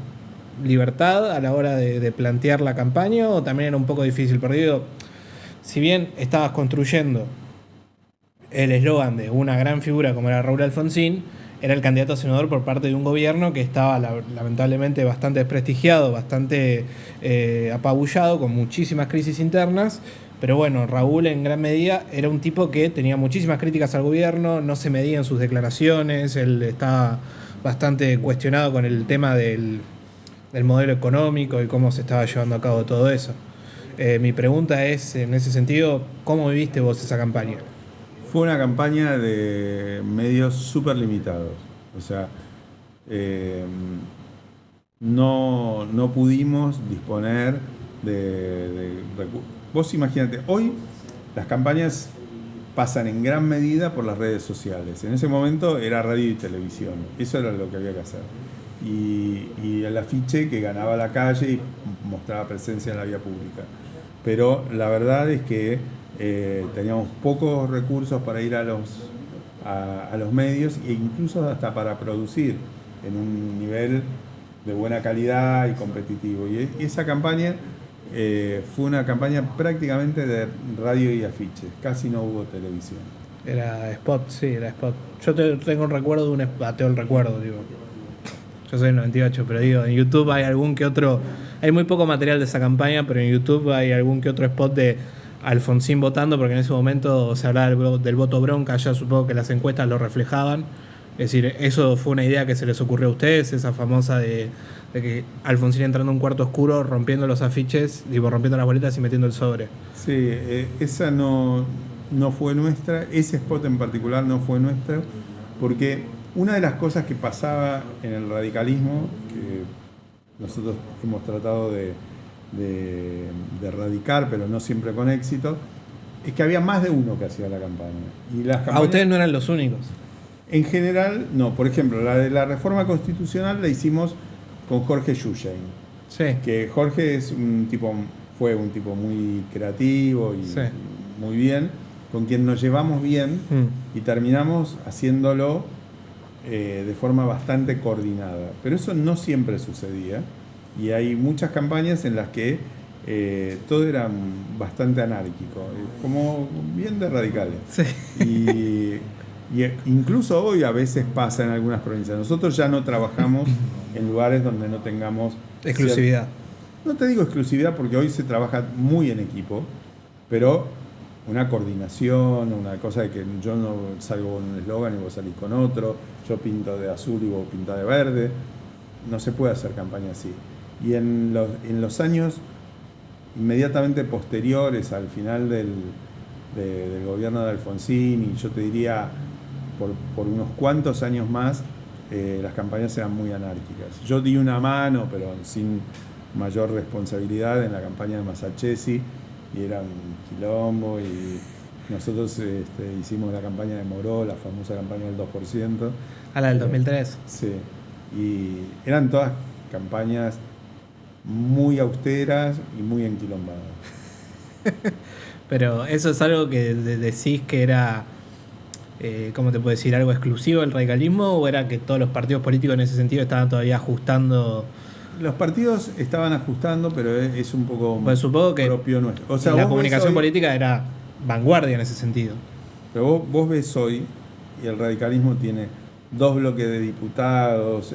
libertad a la hora de plantear la campaña o también era un poco difícil? Perdido, si bien estabas construyendo el eslogan de una gran figura como era Raúl Alfonsín, era el candidato a senador por parte de un gobierno que estaba lamentablemente bastante desprestigiado, bastante apabullado, con muchísimas crisis internas. Pero bueno, Raúl en gran medida era un tipo que tenía muchísimas críticas al gobierno, no se medía en sus declaraciones, él estaba bastante cuestionado con el tema del modelo económico y cómo se estaba llevando a cabo todo eso. Mi pregunta es, en ese sentido, ¿cómo viviste vos esa campaña? Fue una campaña de medios súper limitados. O sea, no pudimos disponer de recursos. Vos imagínate, hoy las campañas pasan en gran medida por las redes sociales. En ese momento era radio y televisión, eso era lo que había que hacer. Y el afiche que ganaba la calle y mostraba presencia en la vía pública. Pero la verdad es que teníamos pocos recursos para ir a los medios e incluso hasta para producir en un nivel de buena calidad y competitivo. Y esa campaña fue una campaña prácticamente de radio y afiches, casi no hubo televisión. Era spot, sí, era spot. Yo tengo un recuerdo de un tengo el recuerdo, digo. Yo soy del 98, pero digo, en YouTube hay algún que otro. Hay muy poco material de esa campaña, pero en YouTube hay algún que otro spot de Alfonsín votando, porque en ese momento se hablaba del voto bronca, ya supongo que las encuestas lo reflejaban. Es decir, eso fue una idea que se les ocurrió a ustedes, esa famosa de que Alfonsín entrando a un cuarto oscuro, rompiendo los afiches, digo, rompiendo las boletas y metiendo el sobre. Sí, esa no fue nuestra, ese spot en particular no fue nuestro, porque una de las cosas que pasaba en el radicalismo, que nosotros hemos tratado de erradicar, pero no siempre con éxito, es que había más de uno que hacía la campaña. Y las campañas, ustedes no eran los únicos. En general, no. Por ejemplo, la de la reforma constitucional la hicimos con Jorge Yuyein. Sí. Que Jorge fue un tipo muy creativo y sí. muy bien, con quien nos llevamos bien y terminamos haciéndolo de forma bastante coordinada. Pero eso no siempre sucedía y hay muchas campañas en las que todo era bastante anárquico, como bien de radicales. Sí. Y incluso hoy a veces pasa en algunas provincias. Nosotros ya no trabajamos en lugares donde no tengamos exclusividad. No te digo exclusividad porque hoy se trabaja muy en equipo, pero una coordinación, una cosa de que yo no salgo con un eslogan y vos salís con otro, yo pinto de azul y vos pintás de verde. No se puede hacer campaña así. Y en los años inmediatamente posteriores al final del gobierno de Alfonsín, y yo te diría por unos cuantos años más, las campañas eran muy anárquicas. Yo di una mano, pero sin mayor responsabilidad, en la campaña de Masachesi, y era un quilombo, y nosotros hicimos la campaña de Moró, la famosa campaña del 2%. ¿A la del 2003? Sí, y eran todas campañas muy austeras y muy enquilombadas. Pero eso es algo que decís que era, ¿cómo te puedo decir? ¿Algo exclusivo del radicalismo o era que todos los partidos políticos en ese sentido estaban todavía ajustando? Los partidos estaban ajustando, pero es un poco pues supongo que propio nuestro. O sea, la comunicación política era vanguardia en ese sentido. Pero vos ves hoy, y el radicalismo tiene 2 bloques de diputados,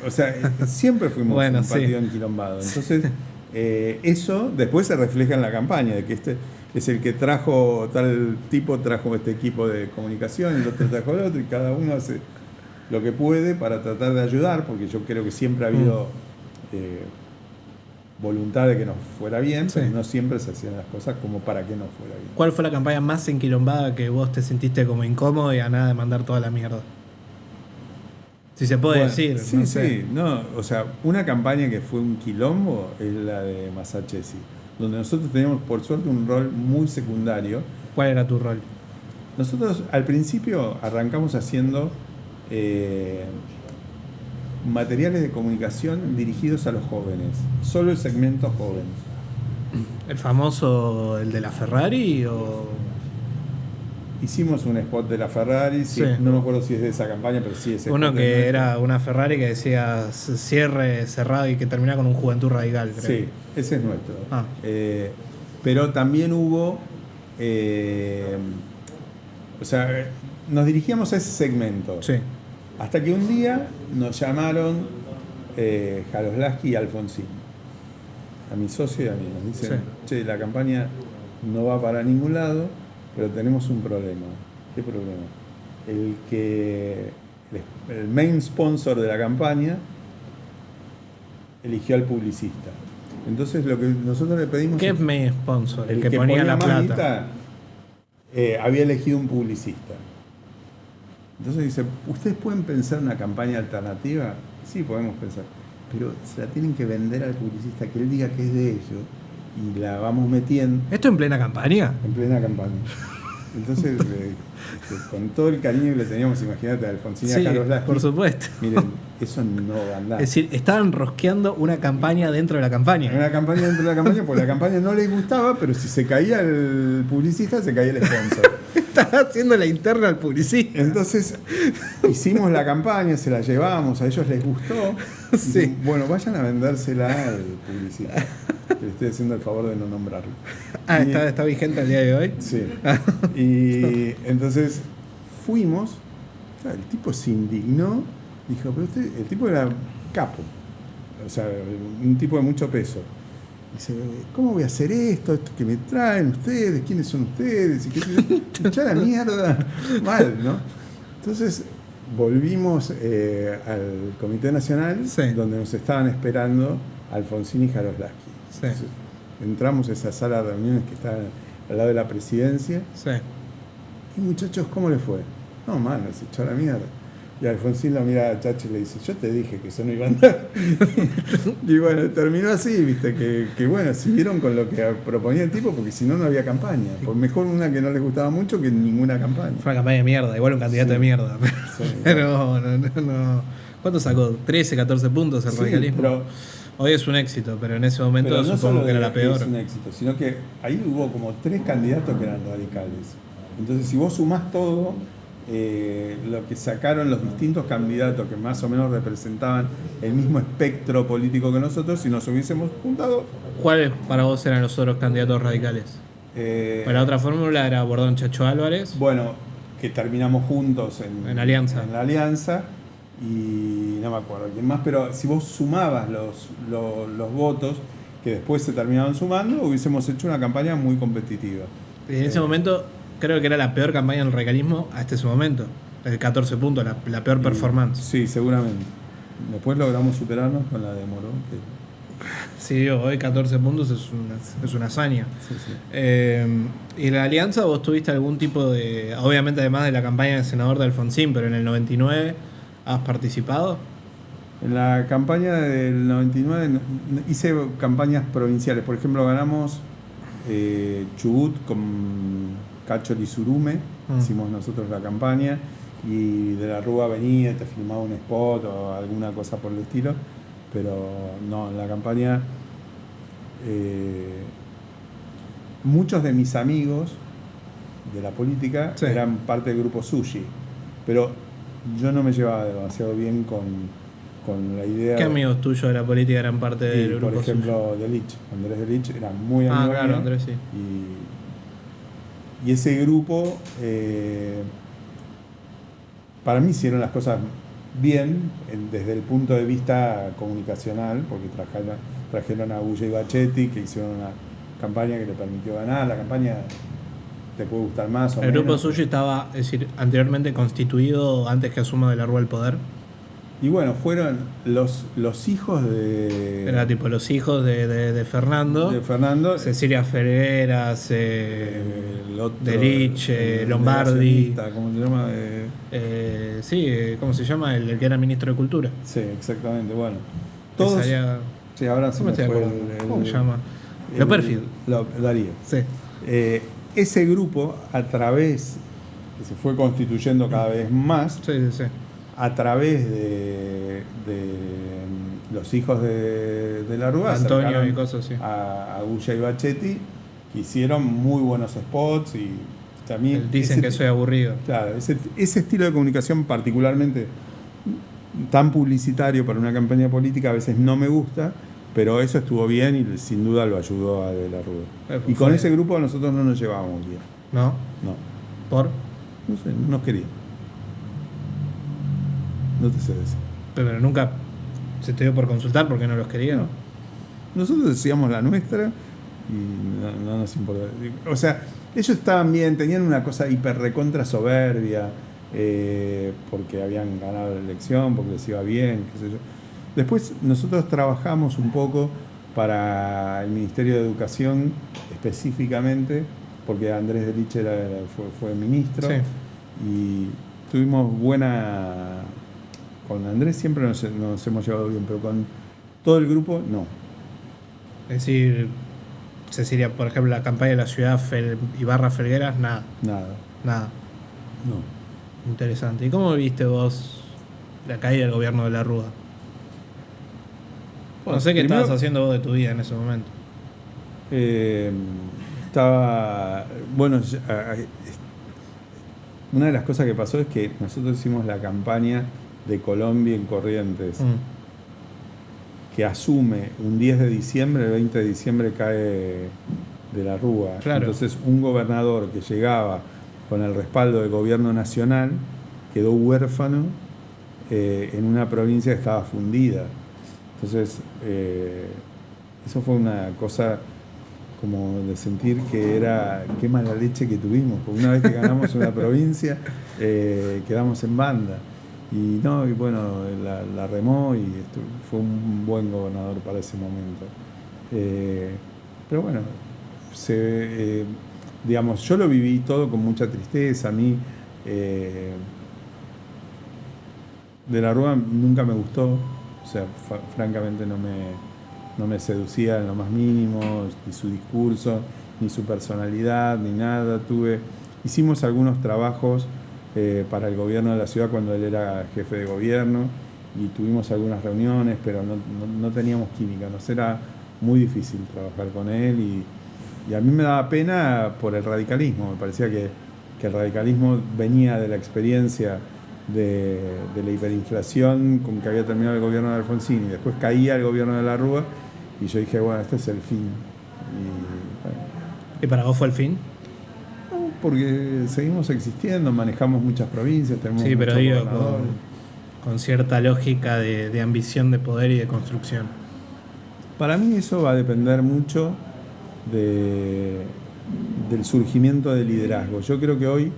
o sea, siempre fuimos un partido enquilombado. Entonces, eso después se refleja en la campaña, de que este es el que trajo, tal tipo trajo este equipo de comunicación, el otro trajo el otro, y cada uno hace lo que puede para tratar de ayudar, porque yo creo que siempre ha habido voluntad de que nos fuera bien, pero no siempre se hacían las cosas como para que nos fuera bien. ¿Cuál fue la campaña más enquilombada que vos te sentiste como incómodo y a nada de mandar toda la mierda? Si se puede decir. Sí, no sé. Sí. No, o sea, una campaña que fue un quilombo es la de Masachesi, donde nosotros teníamos, por suerte, un rol muy secundario. ¿Cuál era tu rol? Nosotros al principio arrancamos haciendo materiales de comunicación dirigidos a los jóvenes, solo el segmento joven. ¿El famoso, el de la Ferrari o...? Hicimos un spot de la Ferrari, sí. No me acuerdo si es de esa campaña, pero sí es uno que era una Ferrari que decía cierre cerrado y que terminaba con un Juventud Radical, creo. Sí, ese es nuestro. Pero también hubo, o sea, nos dirigíamos a ese segmento. Sí. Hasta que un día nos llamaron Jaloslaski y Alfonsín, a mi socio y a mí. Nos dicen, che, la campaña no va para ningún lado, pero tenemos un problema. ¿Qué problema? El main sponsor de la campaña eligió al publicista. Entonces lo que nosotros le pedimos... ¿Qué es main sponsor? El que ponía la plata. Guita, había elegido un publicista. Entonces dice, ¿ustedes pueden pensar una campaña alternativa? Sí, podemos pensar. Pero se la tienen que vender al publicista, que él diga que es de ellos, y la vamos metiendo. ¿Esto en plena campaña? En plena campaña. Entonces, con todo el cariño que le teníamos, imagínate, a Alfonsín y Sí, a Carlos Lasky. por supuesto. Miren, eso no va a andar. Es decir, estaban rosqueando una campaña dentro de la campaña. Una campaña dentro de la campaña, porque la campaña no les gustaba, pero si se caía el publicista, se caía el sponsor. Estaba haciendo la interna al publicista. Entonces, hicimos la campaña, se la llevamos, a ellos les gustó. Sí. Y, bueno, vayan a vendérsela al publicista. Que le estoy haciendo el favor de no nombrarlo. Ah, Y- está vigente al día de hoy. Sí. Y entonces fuimos, claro, el tipo se indignó, dijo, pero el tipo era capo, o sea, un tipo de mucho peso. Dice, ¿cómo voy a hacer esto? ¿Esto que me traen ustedes? ¿Quiénes son ustedes? Y qué sé yo. Echá la mierda. Mal, ¿no? Entonces volvimos al Comité Nacional, Sí. donde nos estaban esperando Alfonsín y Jaroslavski. Sí. Entonces, entramos a esa sala de reuniones que está al lado de la presidencia. Sí. Y muchachos, ¿cómo le fue? No, mano, se echó a la mierda. Y Alfonsín lo mira a Chachi y le dice, yo te dije que eso no iba a andar. Y bueno, terminó así, viste, que bueno, siguieron con lo que proponía el tipo, porque si no, no había campaña. Pues mejor una que no les gustaba mucho que ninguna campaña. Fue una campaña de mierda, igual un candidato Sí. de mierda. Sí. Pero no. ¿Cuánto sacó? 13, 14 puntos el Sí, radicalismo. pero- Hoy es un éxito, pero en ese momento Pero no supongo solo que era la peor. es un éxito, sino que ahí hubo como 3 candidatos que eran radicales. Entonces, si vos sumás todo, lo que sacaron los distintos candidatos que más o menos representaban el mismo espectro político que nosotros, si nos hubiésemos juntado... ¿Cuáles para vos eran los otros candidatos radicales? Pues la otra fórmula era Bordón Chacho Álvarez. Bueno, que terminamos juntos En alianza. En la alianza, y no me acuerdo quién más, pero si vos sumabas los votos que después se terminaban sumando, hubiésemos hecho una campaña muy competitiva. Y en ese momento creo que era la peor campaña del radicalismo hasta ese momento. El 14 puntos, la peor performance. Sí, seguramente. Después logramos superarnos con la de Morón. Sí, hoy 14 puntos es una hazaña. Sí, sí. ¿Y la alianza vos tuviste algún tipo de, obviamente además de la campaña de senador de Alfonsín, pero en el 99 has participado? En la campaña del 99 hice campañas provinciales. Por ejemplo, ganamos Chubut con Cacho Lizurume, hicimos nosotros la campaña, y de la Rúa venía, te filmaba un spot o alguna cosa por el estilo, pero no, en la campaña muchos de mis amigos de la política Sí. eran parte del grupo Sushi, pero yo no me llevaba demasiado bien con la idea. ¿Qué amigos tuyos de la política eran parte Sí, del grupo por ejemplo, Delich, Andrés Delich era muy amigo claro, mío. Andrés, sí. Y ese grupo, para mí hicieron las cosas bien desde el punto de vista comunicacional, porque trajeron a Gulle y Bachetti, que hicieron una campaña que le permitió ganar. La campaña te puede gustar más o El menos. grupo suyo estaba, es decir, anteriormente constituido antes que asuma de la Rúa el poder. Y bueno, fueron los hijos de... Era tipo los hijos de Fernando. de Fernando. Cecilia Ferreras, el otro, Delich, el Lombardi. negacionista, ¿cómo se llama? Sí, ¿cómo se llama? El que era ministro de Cultura. Sí, exactamente. Bueno, Que todos. salía- Sí, ahora se ¿Cómo me estoy fue acordando? ¿Cómo se llama? el- Lo Perfil. Darío. Sí. Ese grupo, a través, que se fue constituyendo cada vez más, Sí, sí, sí. a través de los hijos de la Rúa, Antonio acercaron y cosas así. a Gulla y Bachetti, que hicieron muy buenos spots y también... Dicen que soy aburrido. Claro, ese estilo de comunicación particularmente tan publicitario para una campaña política a veces no me gusta, pero eso estuvo bien y sin duda lo ayudó a De la Rúa. Y con Fue- ese grupo nosotros no nos llevábamos bien. ¿No? No, ¿Por? no sé, no nos querían. No te sé decir. Pero nunca se te dio por consultar porque no los quería. No. Nosotros decíamos la nuestra y no nos importaba. O sea, ellos estaban bien, tenían una cosa hiper recontra soberbia, porque habían ganado la elección, porque les iba bien, qué sé yo. Después nosotros trabajamos un poco para el Ministerio de Educación específicamente, porque Andrés Delich fue ministro, Sí. y tuvimos buena... Con Andrés siempre nos hemos llevado bien, pero con todo el grupo no. Es decir, Cecilia, por ejemplo, la campaña de la ciudad Ibarra Felgueras, nada. Nada. Nada. No. Interesante. ¿Y cómo viste vos la caída del gobierno de la Rúa? No sé qué Primero, estabas haciendo vos de tu vida en ese momento. Estaba. Bueno, una de las cosas que pasó es que nosotros hicimos la campaña de Colombia en Corrientes, que asume un 10 de diciembre, el 20 de diciembre cae de la Rúa. Claro. Entonces, un gobernador que llegaba con el respaldo del gobierno nacional quedó huérfano en una provincia que estaba fundida. Entonces, eso fue una cosa como de sentir que era qué mala leche que tuvimos, porque una vez que ganamos una provincia, quedamos en banda. Y bueno, la remó y fue un buen gobernador para ese momento. Pero bueno, digamos, yo lo viví todo con mucha tristeza. A mí, de la Rúa nunca me gustó, o sea, francamente no me seducía en lo más mínimo, ni su discurso, ni su personalidad, ni nada. Hicimos algunos trabajos para el gobierno de la ciudad cuando él era jefe de gobierno y tuvimos algunas reuniones, pero no teníamos química, nos era muy difícil trabajar con él y a mí me daba pena por el radicalismo. Me parecía que el radicalismo venía de la experiencia de la hiperinflación con que había terminado el gobierno de Alfonsín y después caía el gobierno de la Rúa y yo dije, bueno, este es el fin. ¿Y para vos fue el fin? No, porque seguimos existiendo, manejamos muchas provincias, tenemos sí, pero muchos digo, gobernadores. con cierta lógica de ambición de poder y de construcción. Para mí eso va a depender mucho del surgimiento del liderazgo. Yo creo que hoy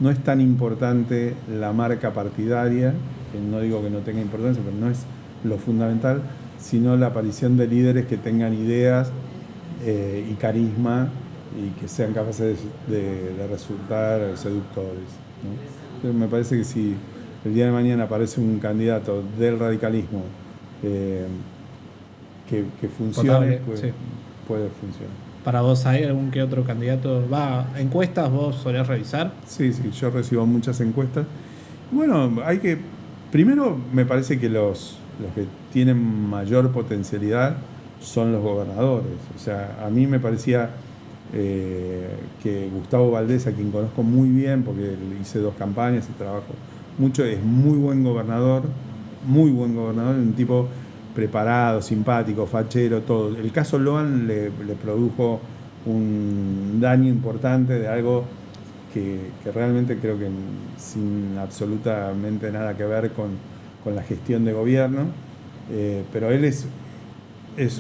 no es tan importante la marca partidaria, que no digo que no tenga importancia, pero no es lo fundamental, sino la aparición de líderes que tengan ideas y carisma y que sean capaces de resultar seductores, ¿no? Entonces me parece que si el día de mañana aparece un candidato del radicalismo que funcione, Potable, pues, sí. puede funcionar. ¿Para vos hay algún que otro candidato? ¿Encuestas vos solés revisar? Sí, yo recibo muchas encuestas. Bueno, primero me parece que los que tienen mayor potencialidad son los gobernadores. O sea, a mí me parecía que Gustavo Valdés, a quien conozco muy bien, porque le hice 2 campañas y trabajo mucho, es muy buen gobernador, un tipo preparado, simpático, fachero, todo. El caso Loan le produjo un daño importante de algo que realmente creo que sin absolutamente nada que ver con la gestión de gobierno, pero él es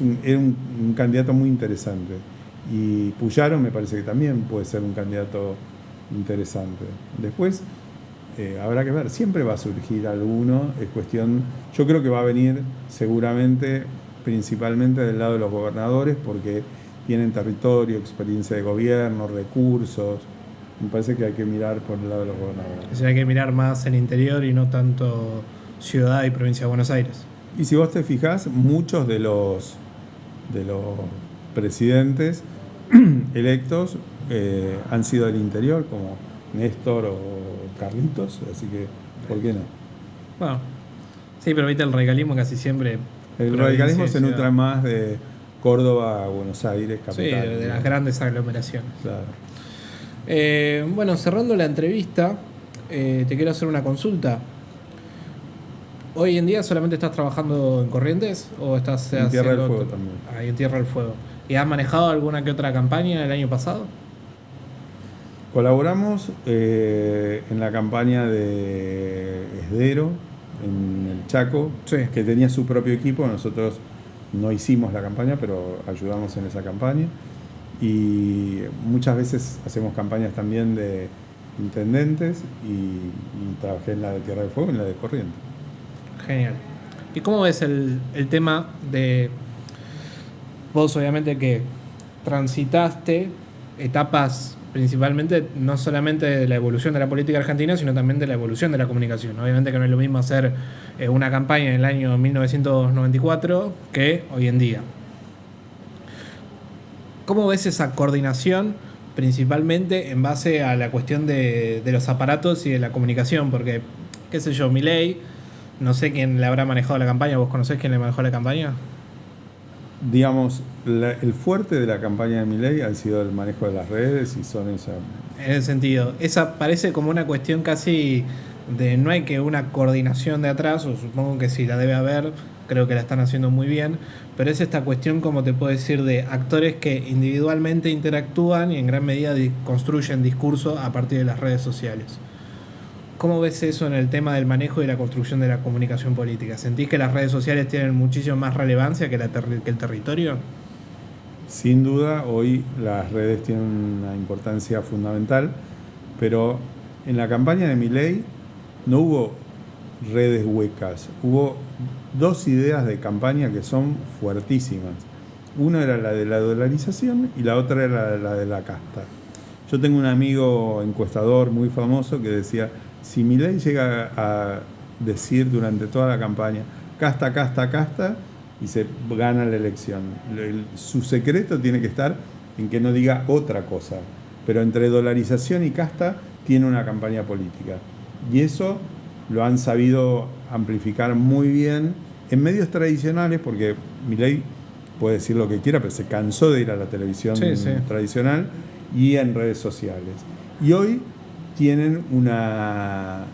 un candidato muy interesante. Y Puyaro me parece que también puede ser un candidato interesante. Después habrá que ver, siempre va a surgir alguno, es cuestión, yo creo que va a venir seguramente principalmente del lado de los gobernadores porque tienen territorio, experiencia de gobierno, recursos. Me parece que hay que mirar por el lado de los gobernadores. Es decir, hay que mirar más el interior y no tanto ciudad y provincia de Buenos Aires. Y si vos te fijás, muchos de los presidentes electos han sido del interior, como Néstor o Carlitos, así que, ¿por qué no? Bueno, sí, pero viste el radicalismo casi siempre... El radicalismo se nutre más de Córdoba a Buenos Aires, capital. Sí, de las grandes aglomeraciones. Claro. Bueno, cerrando la entrevista, te quiero hacer una consulta. ¿Hoy en día solamente estás trabajando en Corrientes o estás en Tierra del Fuego también? Ahí en Tierra del Fuego. ¿Y has manejado alguna que otra campaña el año pasado? Colaboramos en la campaña de Esdero, en el Chaco, sí, que tenía su propio equipo. Nosotros no hicimos la campaña, pero ayudamos en esa campaña. Y muchas veces hacemos campañas también de intendentes y trabajé en la de Tierra del Fuego y en la de Corrientes. Genial. ¿Y cómo ves el tema de... Vos obviamente que transitaste etapas principalmente no solamente de la evolución de la política argentina, sino también de la evolución de la comunicación. Obviamente que no es lo mismo hacer una campaña en el año 1994 que hoy en día. ¿Cómo ves esa coordinación, principalmente en base a la cuestión de los aparatos y de la comunicación? Porque, qué sé yo, Milei, no sé quién le habrá manejado la campaña. ¿Vos conocés quién le manejó la campaña? Digamos, el fuerte de la campaña de Milei ha sido el manejo de las redes y son esas. En ese sentido, esa parece como una cuestión casi de no hay que una coordinación de atrás, o supongo que sí la debe haber, creo que la están haciendo muy bien, pero es esta cuestión, como te puedo decir, de actores que individualmente interactúan y en gran medida construyen discurso a partir de las redes sociales. ¿Cómo ves eso en el tema del manejo y la construcción de la comunicación política? ¿Sentís que las redes sociales tienen muchísimo más relevancia que el territorio? Sin duda, hoy las redes tienen una importancia fundamental, pero en la campaña de Milei no hubo redes huecas, hubo dos ideas de campaña que son fuertísimas. Una era la de la dolarización y la otra era la de la casta. Yo tengo un amigo encuestador muy famoso que decía, si Milei llega a decir durante toda la campaña, casta, casta, casta, y se gana la elección. Su secreto tiene que estar en que no diga otra cosa, pero entre dolarización y casta tiene una campaña política. Y eso lo han sabido amplificar muy bien en medios tradicionales, porque Milei puede decir lo que quiera, pero se cansó de ir a la televisión tradicional, y en redes sociales. Y hoy tienen una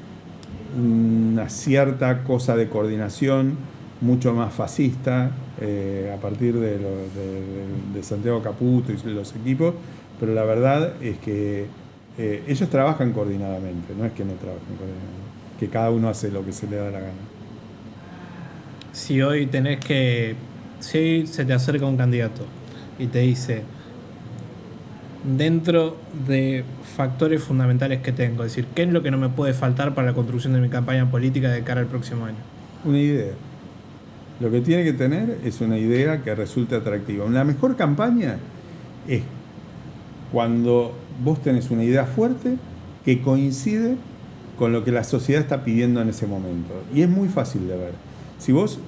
cierta cosa de coordinación mucho más fascista, a partir de Santiago Caputo y los equipos, pero la verdad es que ellos trabajan coordinadamente, no es que no trabajen coordinadamente, que cada uno hace lo que se le da la gana. Si hoy tenés que... Si se te acerca un candidato y te dice, dentro de factores fundamentales que tengo, es decir, ¿qué es lo que no me puede faltar para la construcción de mi campaña política de cara al próximo año? Una idea. Lo que tiene que tener es una idea que resulte atractiva. La mejor campaña es cuando vos tenés una idea fuerte que coincide con lo que la sociedad está pidiendo en ese momento. Y es muy fácil de ver. Si vos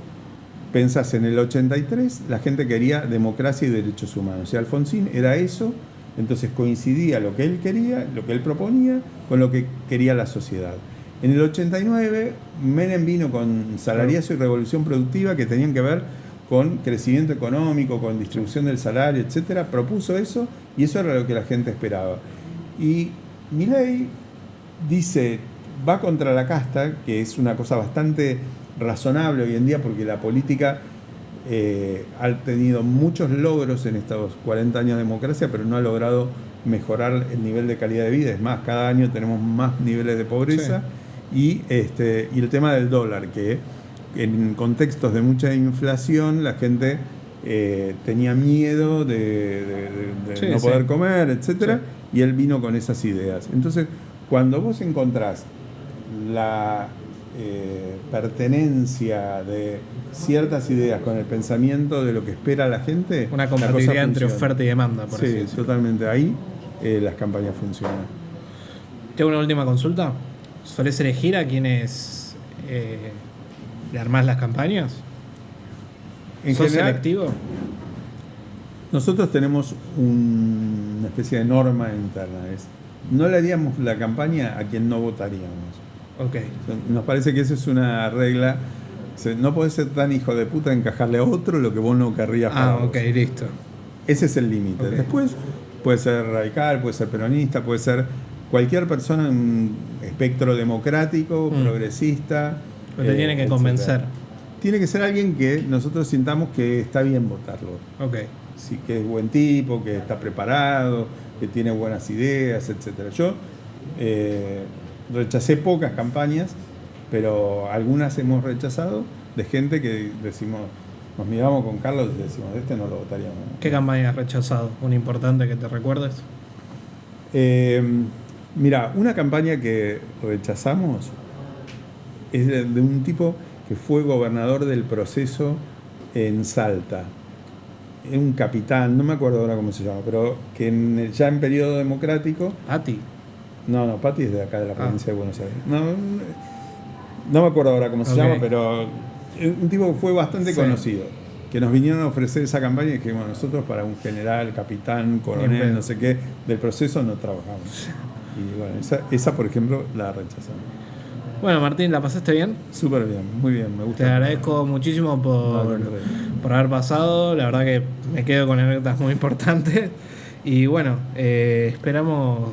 pensás en el 83, la gente quería democracia y derechos humanos. Y Alfonsín era eso, entonces coincidía lo que él quería, lo que él proponía, con lo que quería la sociedad. En el 89, Menem vino con salariazo y revolución productiva que tenían que ver con crecimiento económico, con distribución del salario, etcétera. Propuso eso y eso era lo que la gente esperaba. Y Milei dice, va contra la casta, que es una cosa bastante razonable hoy en día porque la política ha tenido muchos logros en estos 40 años de democracia, pero no ha logrado mejorar el nivel de calidad de vida. Es más, cada año tenemos más niveles de pobreza. Sí. Y el tema del dólar, que en contextos de mucha inflación la gente tenía miedo de no poder comer, etcétera, y él vino con esas ideas. Entonces, cuando vos encontrás la pertenencia de ciertas ideas con el pensamiento de lo que espera la gente, una compatibilidad entre oferta y demanda, por así decirlo. Sí, totalmente. Ahí las campañas funcionan. ¿Tengo una última consulta? ¿Solés elegir a quienes le armás las campañas? ¿Sos selectivo? Nosotros tenemos una especie de norma interna. No le haríamos la campaña a quien no votaríamos. Okay. Nos parece que esa es una regla. No podés ser tan hijo de puta de encajarle a otro lo que vos no querrías para vos. Listo. Ese es el límite. Okay. Después puede ser radical, puede ser peronista, puede ser cualquier persona en un espectro democrático, progresista. Pero te tiene que convencer. Tiene que ser alguien que nosotros sintamos que está bien votarlo. Okay. Sí, que es buen tipo, que está preparado, que tiene buenas ideas, etcétera. Yo rechacé pocas campañas, pero algunas hemos rechazado de gente que decimos, nos miramos con Carlos y decimos, de este no lo votaríamos. ¿Qué campaña has rechazado? ¿Una importante que te recuerdes? Mira, una campaña que rechazamos es de un tipo que fue gobernador del Proceso en Salta. Es un capitán, no me acuerdo ahora cómo se llama, pero que ya en periodo democrático... ¿Pati? No, Pati es de acá, de la provincia de Buenos Aires. No me acuerdo ahora cómo se llama, pero un tipo que fue bastante conocido. que nos vinieron a ofrecer esa campaña y dijimos, nosotros para un general, capitán, coronel, no sé qué, del proceso no trabajamos. Y bueno, esa por ejemplo, la rechazamos. Bueno, Martín, ¿la pasaste bien? Súper bien, muy bien, me gusta. Te agradezco muchísimo por haber pasado. La verdad que me quedo con anécdotas muy importantes. Y bueno, esperamos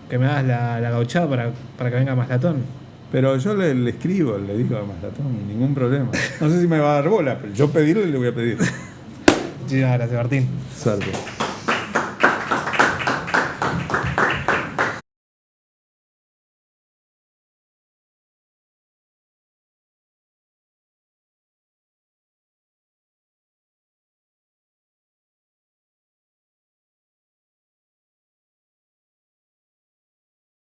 que me hagas la gauchada para que venga Maslatón. Pero yo le escribo, le digo a Maslatón, ningún problema. No sé si me va a dar bola, pero yo pedirle le voy a pedir. Muchísimas gracias, Martín. Suerte.